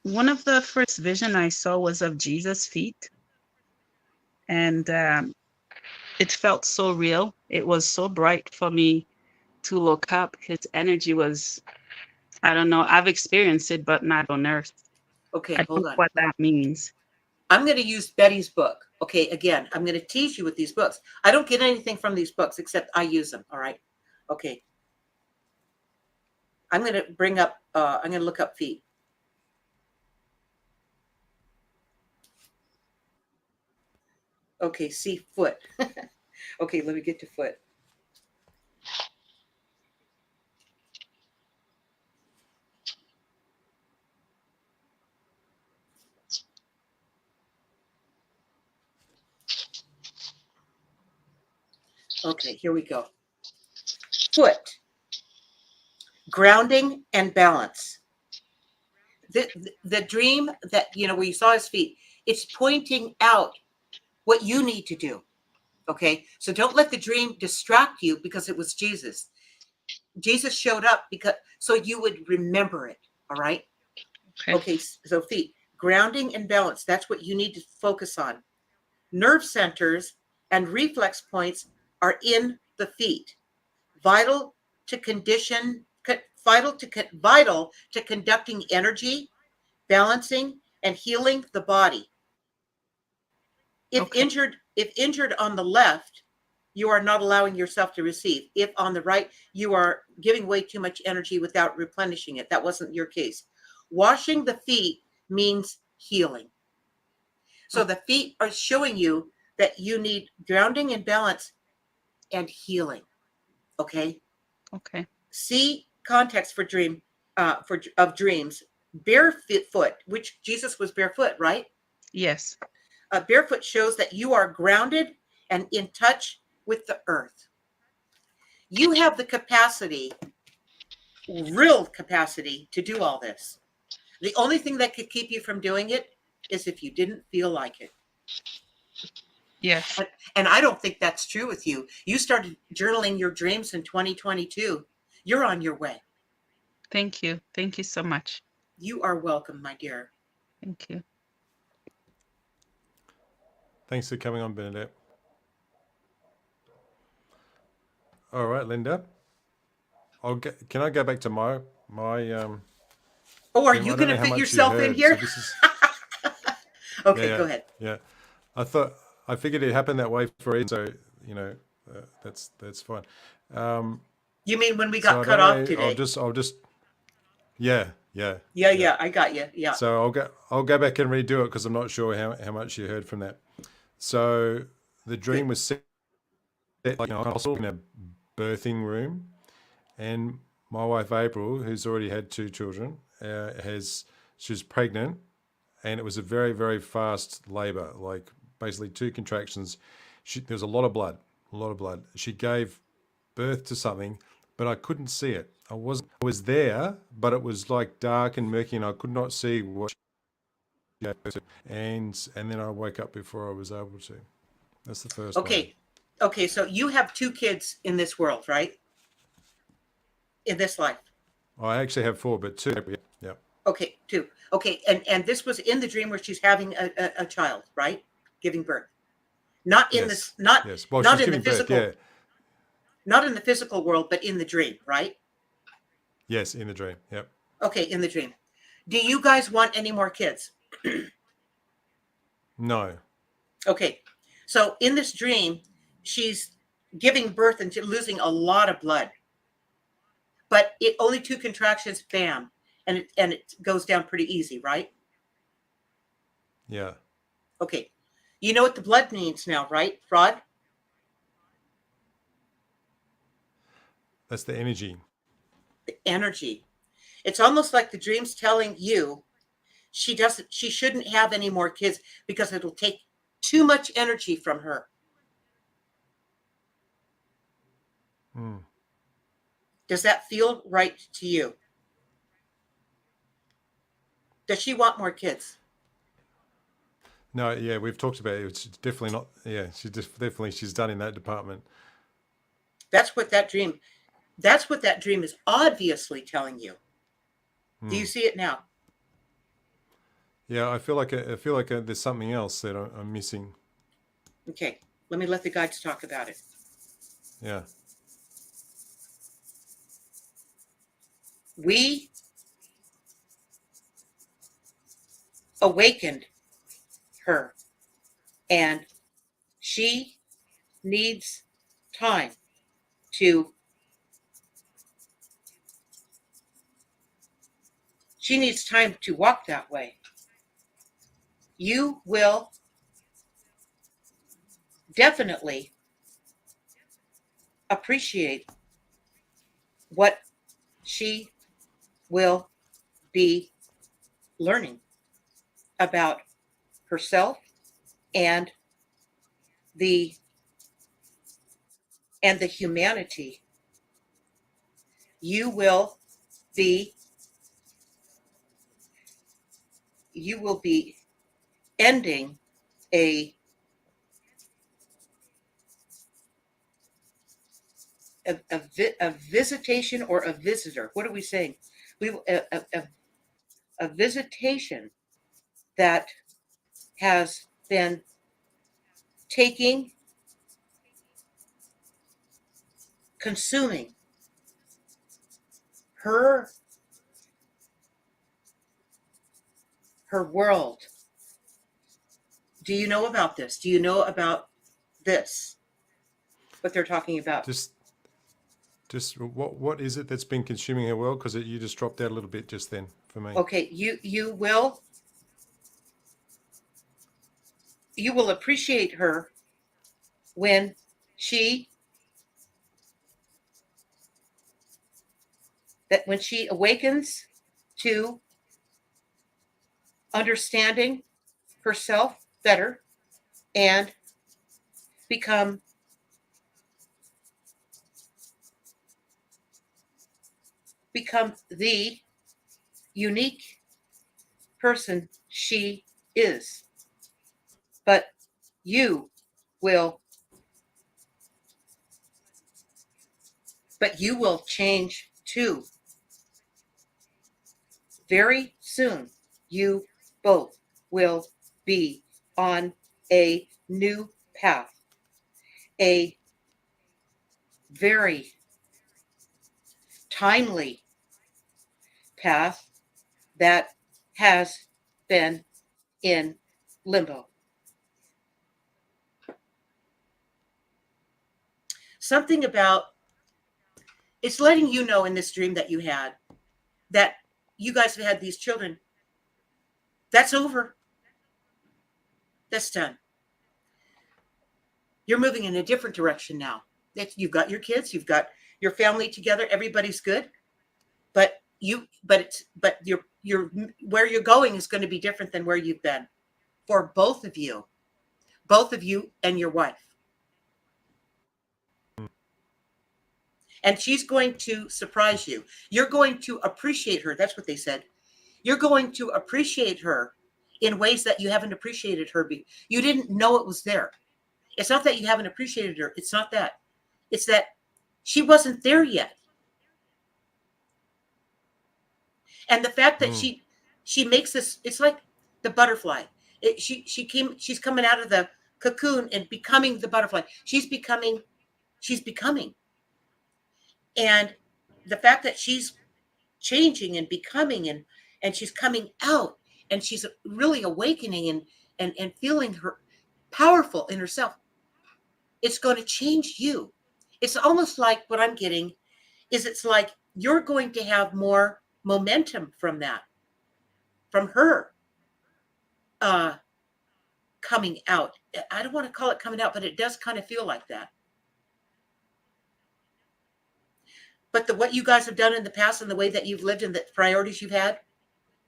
One of the first vision I saw was of Jesus' feet. And it felt so real. It was so bright for me to look up. His energy was, I don't know, I've experienced it, but not on earth. Okay, I don't hold know on. what that means. I'm going to use Betty's book. Okay, again, I'm going to tease you with these books. I don't get anything from these books except I use them. All right. Okay. I'm going to bring up, I'm going to look up feet. Okay, see foot. Okay, let me get to foot. Okay, here we go. Foot, grounding and balance. The dream that, where you saw his feet, it's pointing out what you need to do. Okay, so don't let the dream distract you because it was Jesus. Jesus showed up so you would remember it. All right. Okay, so feet, grounding and balance. That's what you need to focus on. Nerve centers and reflex points are in the feet. Vital to conducting energy, balancing, and healing the body. If injured on the left, you are not allowing yourself to receive. If on the right, you are giving way too much energy without replenishing it. That wasn't your case. Washing the feet means healing. So the feet are showing you that you need grounding and balance and healing. Okay. Okay. See context for dreams. Barefoot, which Jesus was barefoot, right? Yes. Barefoot shows that you are grounded and in touch with the earth. You have the capacity, real capacity, to do all this. The only thing that could keep you from doing it is if you didn't feel like it. Yes. And I don't think that's true with you. You started journaling your dreams in 2022. You're on your way. Thank you. Thank you so much. You are welcome, my dear. Thank you. Thanks for coming on, Bernadette. All right, Linda. Can I go back to my my Oh, are Kim, you I don't going know to how fit much you yourself in heard. here? So this is Okay, yeah, go ahead. yeah. I figured it happened that way for a reason. So you know, that's fine. Um, You mean when we so got I cut don't off know. today? I'll just yeah, yeah, Yeah, yeah. yeah, I got you. Yeah. So I'll go back and redo it because I'm not sure how much you heard from that. So the dream Good. was set like in a hospital in a birthing room, and my wife April, who's already had 2 children, she's pregnant, and it was a very very fast labor, like basically 2 contractions. There was a lot of blood, a lot of blood. She gave birth to something, but I couldn't see it. I was there, but it was like dark and murky, and I could not see what she gave birth to. And then I woke up before I was able to. That's the first one. Okay. Okay, so you have 2 kids in this world, right? In this life. I actually have 4, but 2. Yeah. Okay, 2. Okay, and this was in the dream where she's having a child, right? Giving birth. Not in Yes. this, not Yes. Well, not she's in the giving birth. physical, Yeah. not in the physical world, but in the dream, right? Yes, in the dream. Yep. Okay, in the dream. Do you guys want any more kids? No. Okay, so in this dream, she's giving birth and losing a lot of blood, but it only 2 contractions, bam, and it goes down pretty easy, right? Yeah. Okay, you know what the blood means now, right, Rod? That's the energy. The energy. It's almost like the dream's telling you she shouldn't have any more kids because it'll take too much energy from her. Mm. Does that feel right to you? Does she want more kids? No, yeah, we've talked about it. It's definitely not. Yeah, she's done in that department. That's what that dream is obviously telling you. Do you see it now? Yeah, I feel like there's something else that I'm missing. Okay, let me let the guides talk about it. Yeah. We awakened her, and she needs time to walk that way. You will definitely appreciate what she will be learning about herself and the humanity. You will be ending a visitation or a visitor. What are we saying? A visitation that has been consuming her world. Do you know about this? Do you know about this? What they're talking about? Just what is it that's been consuming her world? Because you just dropped out a little bit just then for me. Okay, you will appreciate her when she awakens to understanding herself better and become the unique person she is. But you will change too. Very soon, you both will be on a new path, a very timely path that has been in limbo. Something about it's letting you know in this dream that you had that you guys have had these children. That's over. That's done. You're moving in a different direction now. You've got your kids, you've got your family together, everybody's good, but you're where you're going is going to be different than where you've been for both of you and your wife. And she's going to surprise you. You're going to appreciate her. That's what they said. You're going to appreciate her in ways that you haven't appreciated her. You didn't know it was there. It's not that you haven't appreciated her. It's not that. It's that she wasn't there yet. And the fact that she makes this, it's like the butterfly. She's coming out of the cocoon and becoming the butterfly. She's becoming. And the fact that she's changing and becoming and she's coming out and she's really awakening and feeling her powerful in herself, it's going to change you. It's almost like what I'm getting is it's like you're going to have more momentum from that, from her coming out. I don't want to call it coming out, but it does kind of feel like that. But what you guys have done in the past and the way that you've lived and the priorities you've had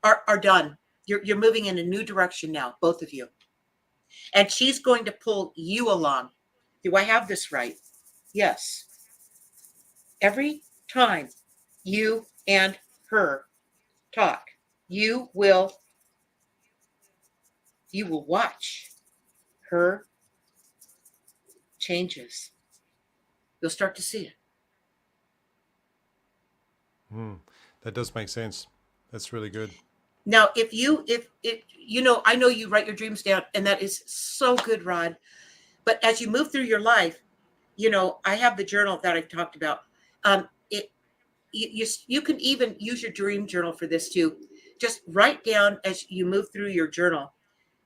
are done. You're moving in a new direction now, both of you. And she's going to pull you along. Do I have this right? Yes. Every time you and her talk, you will watch her changes. You'll start to see it. That does make sense. That's really good. Now, if I know you write your dreams down, and that is so good, Rod. But as you move through your life, I have the journal that I've talked about. You can even use your dream journal for this too. Just write down as you move through your journal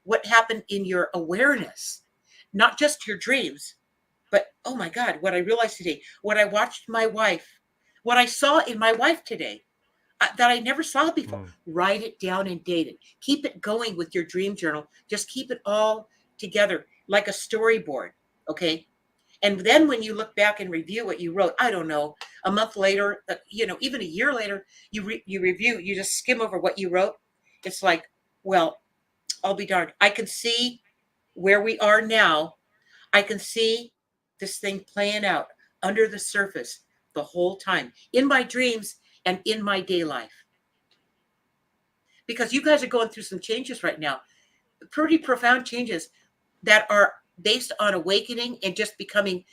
what happened in your awareness, not just your dreams, but oh my God, what I realized today, what I watched my wife, what I saw in my wife today that I never saw before. Write it down and date it. Keep it going with your dream journal. Just keep it all together like a storyboard, okay? And then when you look back and review what you wrote, I don't know, a month later, even a year later, you review, you just skim over what you wrote. It's like, well, I'll be darned. I can see where we are now. I can see this thing playing out under the surface the whole time in my dreams and in my day life. Because you guys are going through some changes right now, pretty profound changes that are based on awakening and just becoming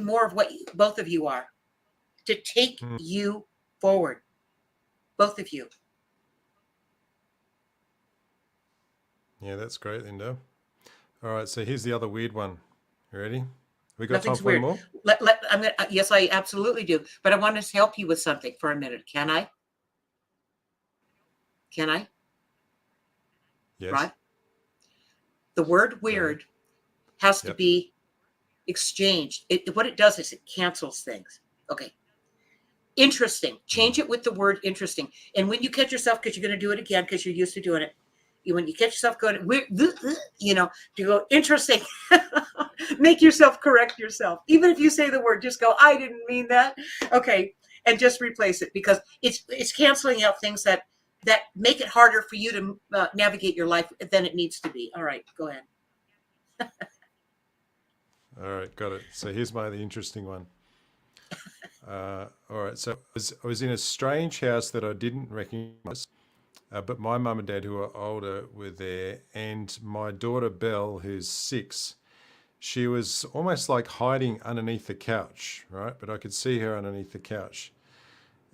more of what both of you are, to take you forward, both of you. Yeah, that's great, Linda. All right, so here's the other weird one. You ready? We got Nothing's time for one weird. more? Yes, I absolutely do. But I want to help you with something for a minute. Can I? Yes. Right? The word weird has to be exchanged. What it does is it cancels things. Okay. Interesting. Change it with the word interesting. And when you catch yourself, because you're going to do it again because you're used to doing it, when you catch yourself going, to go interesting, make yourself correct yourself. Even if you say the word, just go, I didn't mean that. Okay. And just replace it, because it's canceling out things that make it harder for you to navigate your life than it needs to be. All right, go ahead. All right, got it. So here's the interesting one. All right, so I was in a strange house that I didn't recognize. But my mum and dad, who are older, were there, and my daughter Belle, who's 6, she was almost like hiding underneath the couch, right? But I could see her underneath the couch.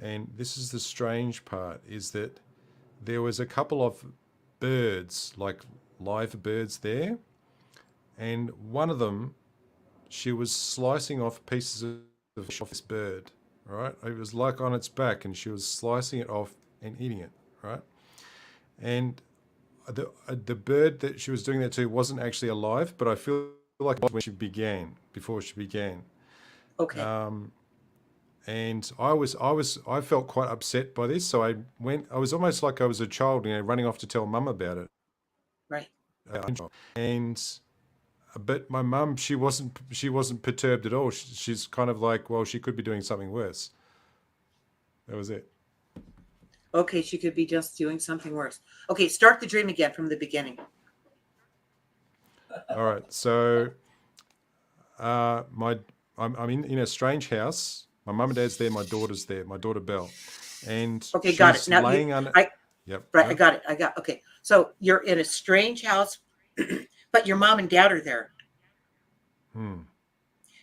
And this is the strange part, is that there was a couple of birds, like live birds there, and one of them, she was slicing off pieces of this bird, right? It was like on its back, and she was slicing it off and eating it, right? And the bird that she was doing that to wasn't actually alive, but I feel like it was when she began, before she began. Okay. And I felt quite upset by this, so I was almost like I was a child, running off to tell mum about it. Right. And but my mum, she wasn't perturbed at all. She's kind of like, well, she could be doing something worse. That was it. Okay, she could be just doing something worse. Okay, start the dream again from the beginning. All right. So I'm in a strange house. My mum and dad's there. My daughter's there. My daughter Belle, and Okay, got it. she's Now laying you, on. I Yep. right, I Yep. got it. Okay. So you're in a strange house, but your mom and dad are there.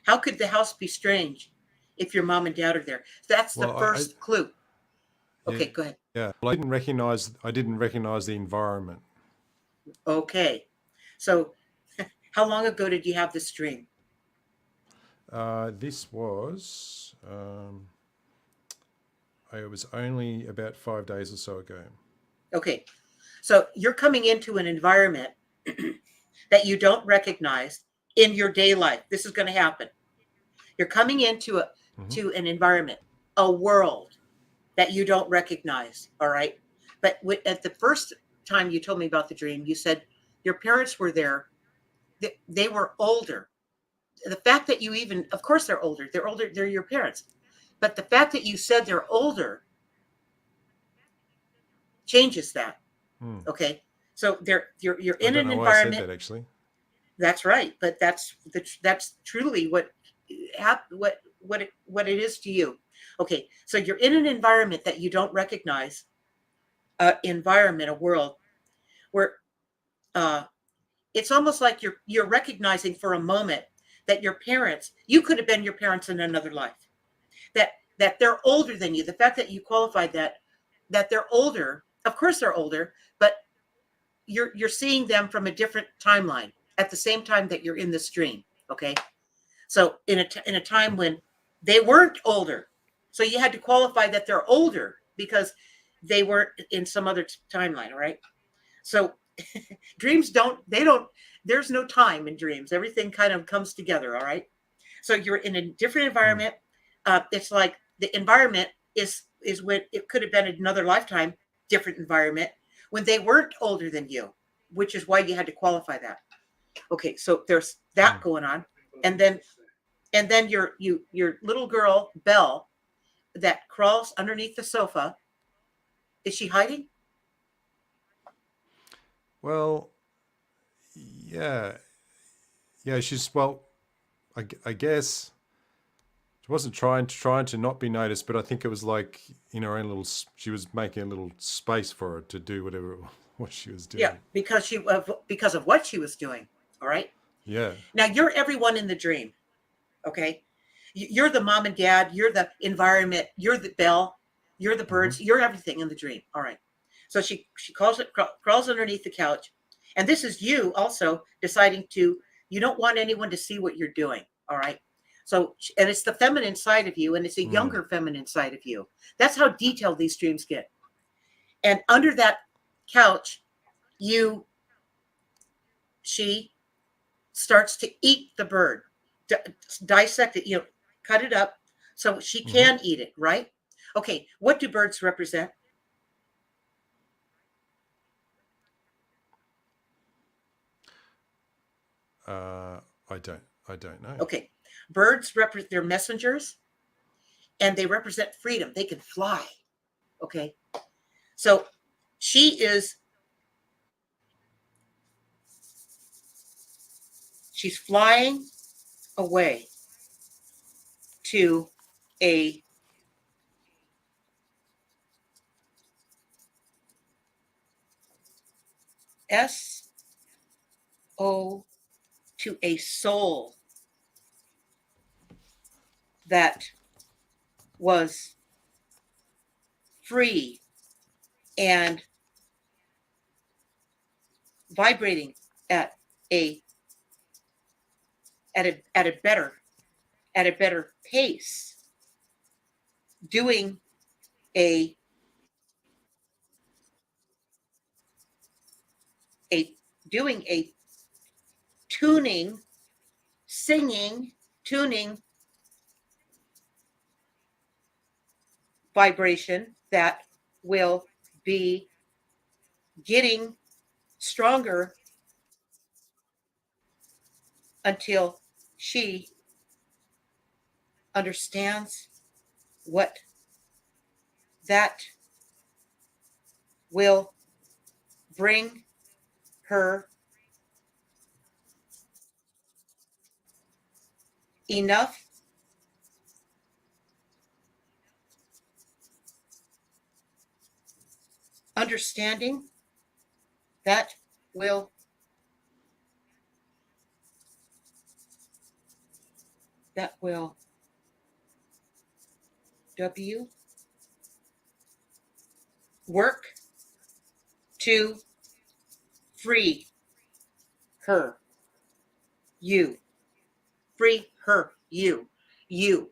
How could the house be strange if your mom and dad are there? That's the Well, first clue. Okay, yeah, go ahead. yeah. Well, I didn't recognize the environment. Okay. So how long ago did you have this dream? This was it was only about 5 days or so ago. Okay. So you're coming into an environment that you don't recognize in your day life. This is going to happen. You're coming into to an environment, a world that you don't recognize. All right. But at the first time you told me about the dream, you said your parents were there. They were older. The fact that you even, of course, they're older. They're your parents. But the fact that you said they're older changes that. Okay. So you're I in don't an know why I said environment. that actually. That's right. But that's truly what it is to you. Okay. So you're in an environment that you don't recognize, a world where it's almost like you're recognizing for a moment that your parents, you could have been your parents in another life, that they're older than you. The fact that you qualified that they're older, of course they're older, but you're seeing them from a different timeline at the same time that you're in this dream. Okay. So in a time when they weren't older, so you had to qualify that they're older because they weren't in some other timeline. All right. So dreams there's no time in dreams. Everything kind of comes together. All right. So you're in a different environment. It's like the environment is when it could have been another lifetime, different environment when they weren't older than you, which is why you had to qualify that. Okay. So there's that going on. And then your little girl, Belle, that crawls underneath the sofa. Is she hiding? Well, yeah, yeah. I guess she wasn't trying to not be noticed, but I think it was like in her own little. She was making a little space for her to do whatever what she was doing. Yeah, because of what she was doing. All right. Yeah. Now you're everyone in the dream. Okay. You're the mom and dad. You're the environment. You're the bell. You're the birds. You're everything in the dream. All right. So she crawls underneath the couch, and this is you also deciding you don't want anyone to see what you're doing. All right. So, and it's the feminine side of you, and it's a younger feminine side of you. That's how detailed these dreams get. And under that couch, she starts to eat the bird, dissect it, cut it up so she can eat it, right? Okay, what do birds represent? I don't know. Okay, birds represent, they're messengers, and they represent freedom. They can fly. Okay, so she's flying away to a to a soul that was free and vibrating at a better pace doing a doing a tuning, singing, tuning vibration that will be getting stronger until she understands what that will bring her enough understanding that will W work to free her. You. Free her. You. You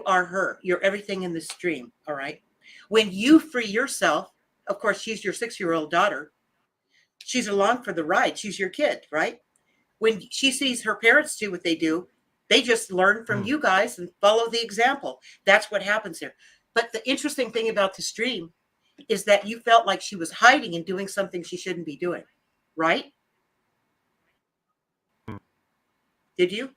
are her. You're everything in this dream. All right. When you free yourself, of course, she's your 6-year-old daughter. She's along for the ride. She's your kid, right? When she sees her parents do what they do, they just learn from you guys and follow the example. That's what happens here. But the interesting thing about this dream is that you felt like she was hiding and doing something she shouldn't be doing, right? Did you?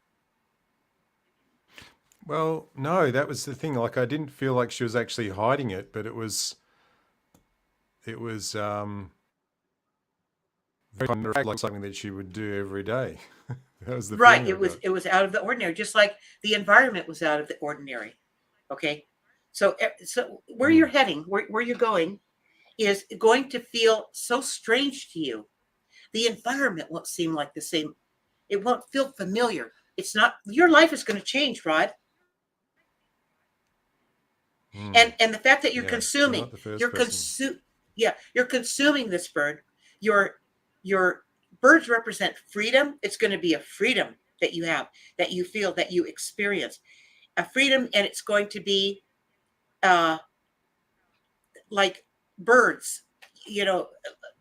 Well, no, that was the thing. Like, I didn't feel like she was actually hiding it, but it was very like something that she would do every day. That was the Right. feeling I got. It was out of the ordinary, just like the environment was out of the ordinary. Okay. So where you're heading, where you're going, is going to feel so strange to you. The environment won't seem like the same. It won't feel familiar. It's not. Your life is going to change, Rod. And the fact that you're Yeah, consuming, not the first you're person. you're consuming this bird. Your birds represent freedom. It's going to be a freedom that you have, that you feel, that you experience, a freedom, and it's going to be like birds. You know,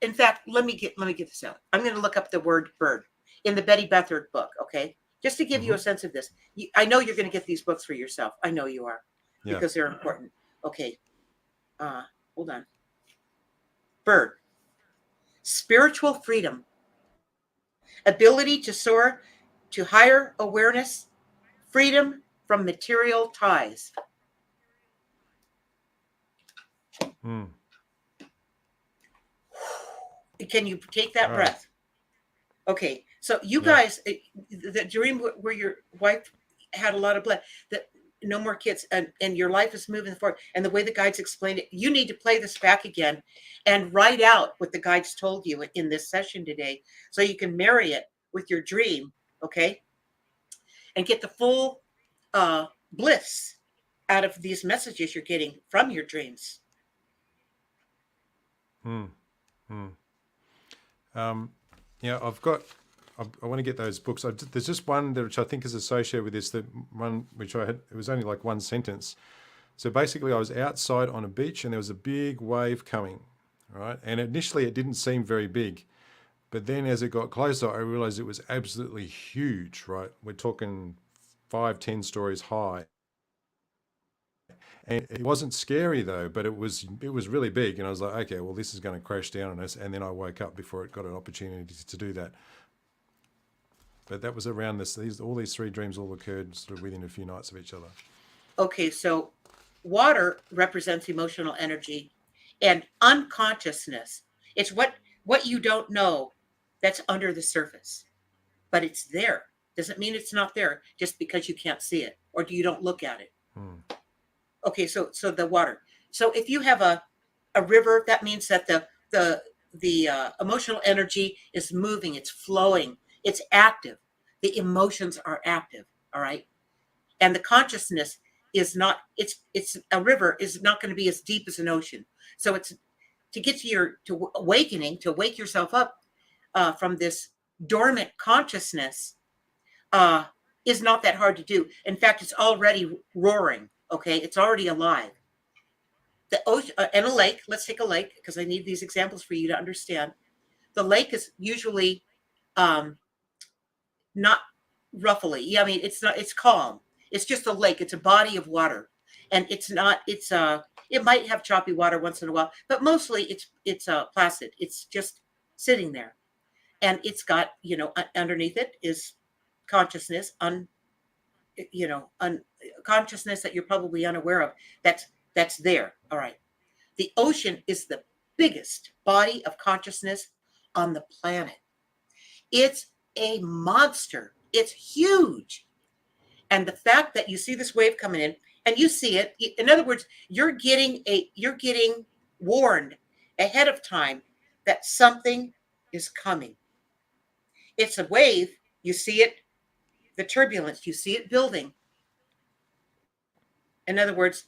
in fact, let me get this out. I'm going to look up the word bird in the Betty Bethard book. Okay, just to give you a sense of this. I know you're going to get these books for yourself. I know you are. Yeah. Because they're important. Okay. Hold on. Bird. Spiritual freedom. Ability to soar to higher awareness. Freedom from material ties. Can you take that All breath? Okay. So you guys, the dream where your wife had a lot of blood, that no more kids, and your life is moving forward, and the way the guides explained it, you need to play this back again and write out what the guides told you in this session today, so you can marry it with your dream, okay, and get the full bliss out of these messages you're getting from your dreams. Yeah, I want to get those books. There's just one which I think is associated with this. The one which I had, it was only like one sentence. So basically, I was outside on a beach and there was a big wave coming, right? And initially, it didn't seem very big, but then as it got closer, I realized it was absolutely huge, right? We're talking 5-10 stories high. And it wasn't scary though, but it was really big. And I was like, okay, well, this is going to crash down on us. And then I woke up before it got an opportunity to do that. But that was around this. All these 3 dreams all occurred sort of within a few nights of each other. Okay, so water represents emotional energy and unconsciousness. It's what you don't know that's under the surface, but it's there. Doesn't mean it's not there just because you can't see it or you don't look at it. Okay, so the water. So if you have a river, that means that the emotional energy is moving, it's flowing, it's active. The emotions are active, all right? And the consciousness is not, it's a river is not going to be as deep as an ocean. So it's to get to awakening, to wake yourself up from this dormant consciousness is not that hard to do. In fact, it's already roaring, okay? It's already alive. The ocean and a lake. Let's take a lake because I need these examples for you to understand. The lake is usually not ruffly. Yeah, I mean it's not. It's calm. It's just a lake. It's a body of water, and it's not. It's It might have choppy water once in a while, but mostly it's placid. It's just sitting there, and it's got underneath it is consciousness, consciousness that you're probably unaware of. That's there. All right. The ocean is the biggest body of consciousness on the planet. It's a monster. It's huge. And the fact that you see this wave coming in and you see it, in other words, you're getting warned ahead of time that something is coming. It's a wave. You see it, the turbulence, you see it building. In other words,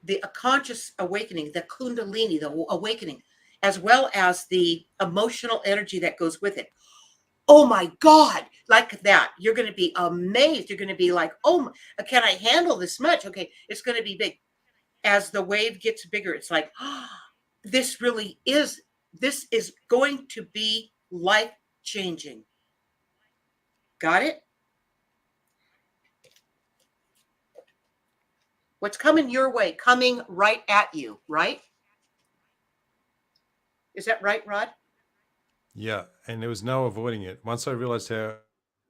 the conscious awakening, the kundalini, the awakening, as well as the emotional energy that goes with it. Oh my God, like that. You're going to be amazed. You're going to be like, oh, can I handle this much? Okay, it's going to be big. As the wave gets bigger, it's like, this is going to be life-changing. Got it? What's coming your way, coming right at you, right? Is that right, Rod? Yeah, and there was no avoiding it. Once I realized how...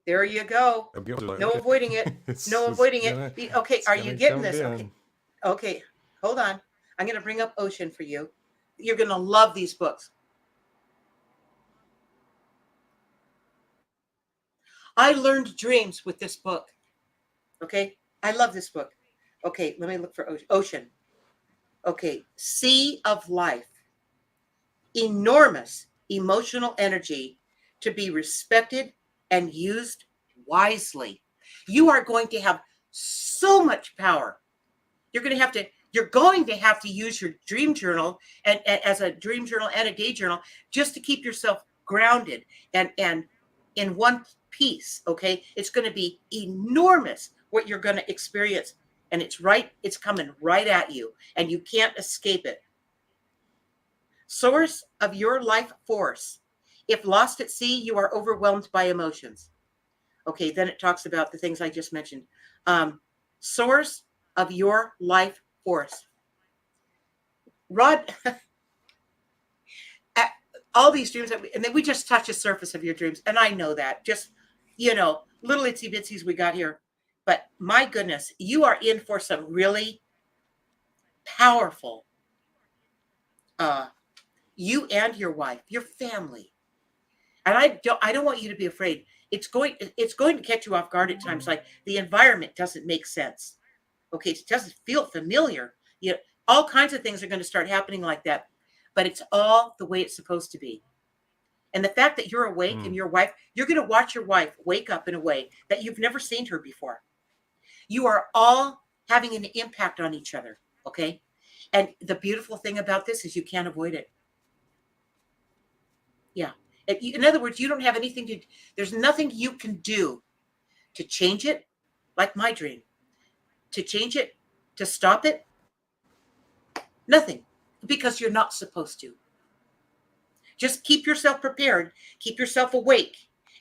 There you go. No avoiding it. No avoiding it. Okay, are you getting this? Okay, hold on. I'm going to bring up Ocean for you. You're going to love these books. I learned dreams with this book. Okay, I love this book. Okay, let me look for Ocean. Okay, Sea of Life. Enormous emotional energy to be respected and used wisely. You are going to have so much power. You're going to have to use your dream journal and as a dream journal and a day journal just to keep yourself grounded and in one piece. Okay, it's going to be enormous what you're going to experience, and it's coming right at you, and you can't escape it. Source of your life force. If lost at sea, you are overwhelmed by emotions. Okay, then it talks about the things I just mentioned. Source of your life force. Rod, all these dreams, and then we just touch the surface of your dreams. And I know that. Just, little itsy bitsies we got here. But my goodness, you are in for some really powerful you and your wife, your family. And I don't want you to be afraid. It's going to catch you off guard at times. Like the environment doesn't make sense. Okay, it doesn't feel familiar. All kinds of things are going to start happening like that. But it's all the way it's supposed to be. And the fact that you're awake and your wife, you're going to watch your wife wake up in a way that you've never seen her before. You are all having an impact on each other. Okay. And the beautiful thing about this is you can't avoid it. Yeah. In other words, you don't have anything there's nothing you can do to change it, like my dream, to change it, to stop it. Nothing, because you're not supposed to. Just keep yourself prepared, keep yourself awake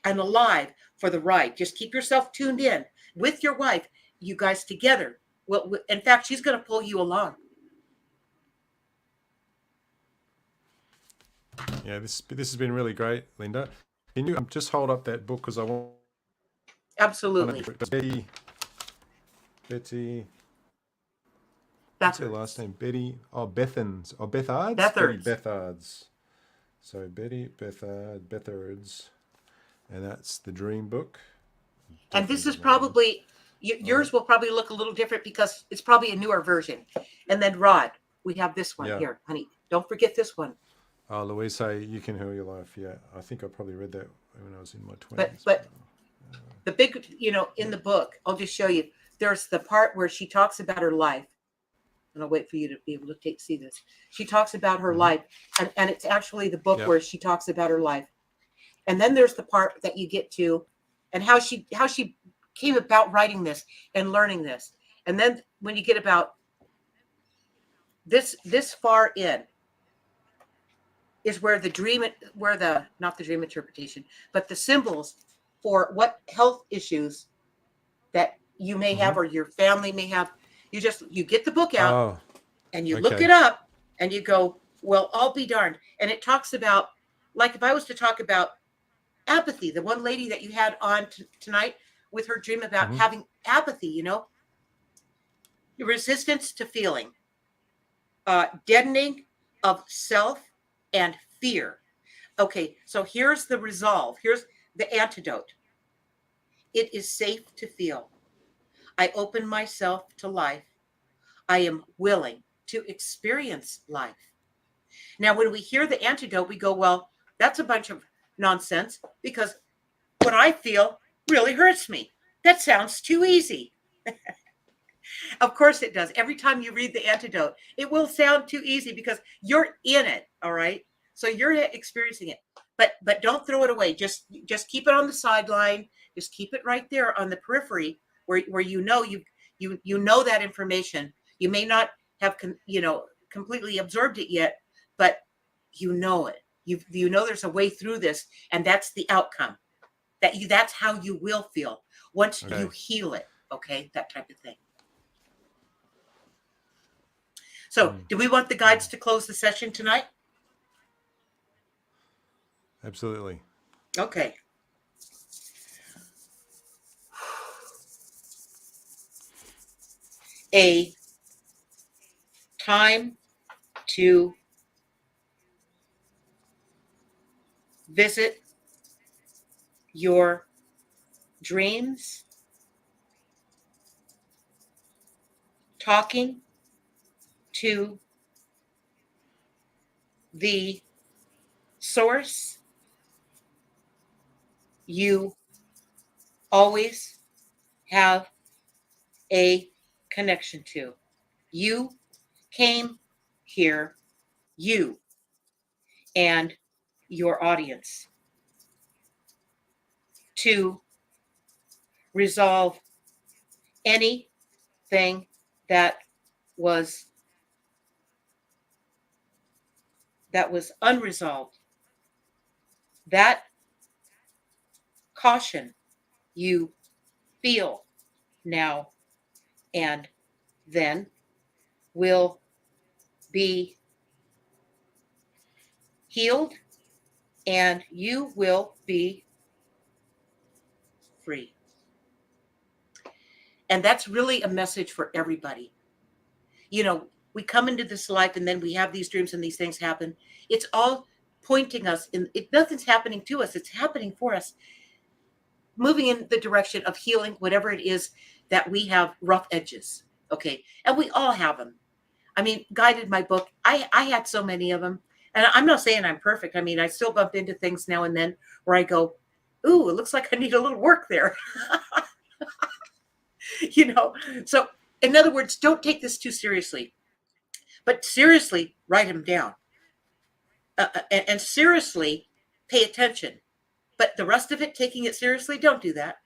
and alive for the ride. Just keep yourself tuned in with your wife, you guys together. Well, in fact, she's going to pull you along. Yeah, this has been really great, Linda. Can you just hold up that book because I want... Absolutely. Betty. What's her last name? Betty. Oh, Bethards. Oh, Bethards. Betty Bethards. So Betty Bethards, and that's the Dream Book. And this is probably yours. Will probably look a little different because it's probably a newer version. And then Rod, we have this one here, honey. Don't forget this one. Oh, Louise, say You Can Heal Your Life. Yeah, I think I probably read that when I was in my 20s. But the big, in the book, I'll just show you. There's the part where she talks about her life. And I'll wait for you to be able to see this. She talks about her life, and it's actually the book where she talks about her life. And then there's the part that you get to, and how she came about writing this and learning this. And then when you get about this far in is where the dream, where the, not the dream interpretation, but the symbols for what health issues that you may have or your family may have. You get the book out Oh, and you look okay. it up and you go, well, I'll be darned. And it talks about, like if I was to talk about apathy, the one lady that you had on tonight with her dream about having apathy, you know, resistance to feeling, deadening of self and fear. Okay, so here's the resolve. Here's the antidote. It is safe to feel. I open myself to life. I am willing to experience life. Now, when we hear the antidote, we go, well, that's a bunch of nonsense because what I feel really hurts me. That sounds too easy. Of course it does. Every time you read the antidote, it will sound too easy because you're in it. All right. So you're experiencing it, but don't throw it away. Just keep it on the sideline. Just keep it right there on the periphery where you know that information. You may not have completely absorbed it yet, but you know it. You know there's a way through this, and that's the outcome. That's how you will feel once you heal it. Okay, that type of thing. So, do we want the guides to close the session tonight? Absolutely. Okay. A time to visit your dreams, talking to the source you always have a connection to. You came here, you and your audience, to resolve anything that was unresolved. That caution you feel now and then will be healed and you will be free. And that's really a message for everybody. You know, we come into this life and then we have these dreams and these things happen. It's all pointing us nothing's happening to us. It's happening for us, moving in the direction of healing whatever it is that we have rough edges. Okay. And we all have them. I mean, guided my book. I had so many of them. And I'm not saying I'm perfect. I mean, I still bump into things now and then where I go, ooh, it looks like I need a little work there. So in other words, don't take this too seriously, but seriously write them down and seriously pay attention. But the rest of it, taking it seriously, don't do that.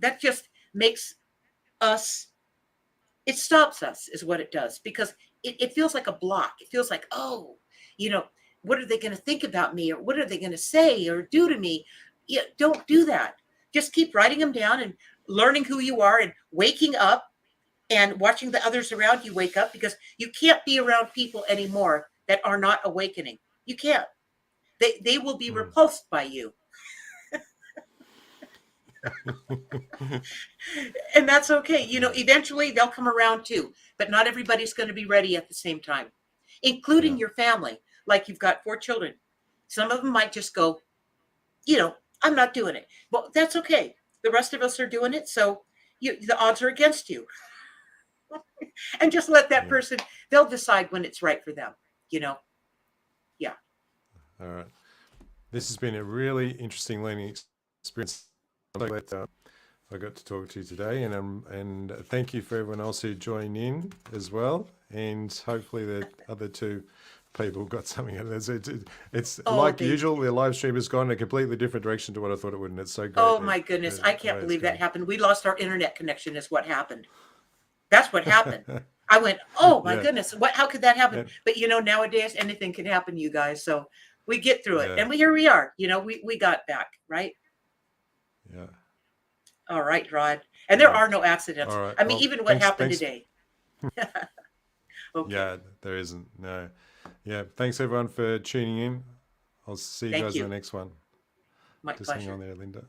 That just makes us, it stops us is what it does, because it feels like a block. It feels like, oh, what are they going to think about me? Or what are they going to say or do to me? Don't do that. Just keep writing them down and learning who you are and waking up and watching the others around you wake up, because you can't be around people anymore that are not awakening. You can't. They will be repulsed by you. And that's okay. Eventually they'll come around too, but not everybody's going to be ready at the same time, including your family. Like you've got 4 children. Some of them might just go, I'm not doing it. Well, that's okay. The rest of us are doing it. So the odds are against you. And just let that person, they'll decide when it's right for them, Yeah. All right. This has been a really interesting learning experience. I'm glad I got to talk to you today, and thank you for everyone else who joined in as well. And hopefully the other 2 people got something out of this. It's like usual, the live stream has gone in a completely different direction to what I thought it would, and it's so great. Oh my goodness. I can't believe that happened. We lost our internet connection is what happened. That's what happened. I went, oh my Yeah. goodness, how could that happen? Yeah. But nowadays anything can happen, you guys. So we get through it, Yeah. and here we are. We got back, right? Yeah. All right, Rod. And there Yeah. are no accidents. All right. I mean, Well, even what happened thanks. today. Okay. Yeah, there isn't. No. Yeah. Thanks everyone for tuning in. I'll see you Thank guys in you. the next one. My Just hang pleasure. on there, Linda.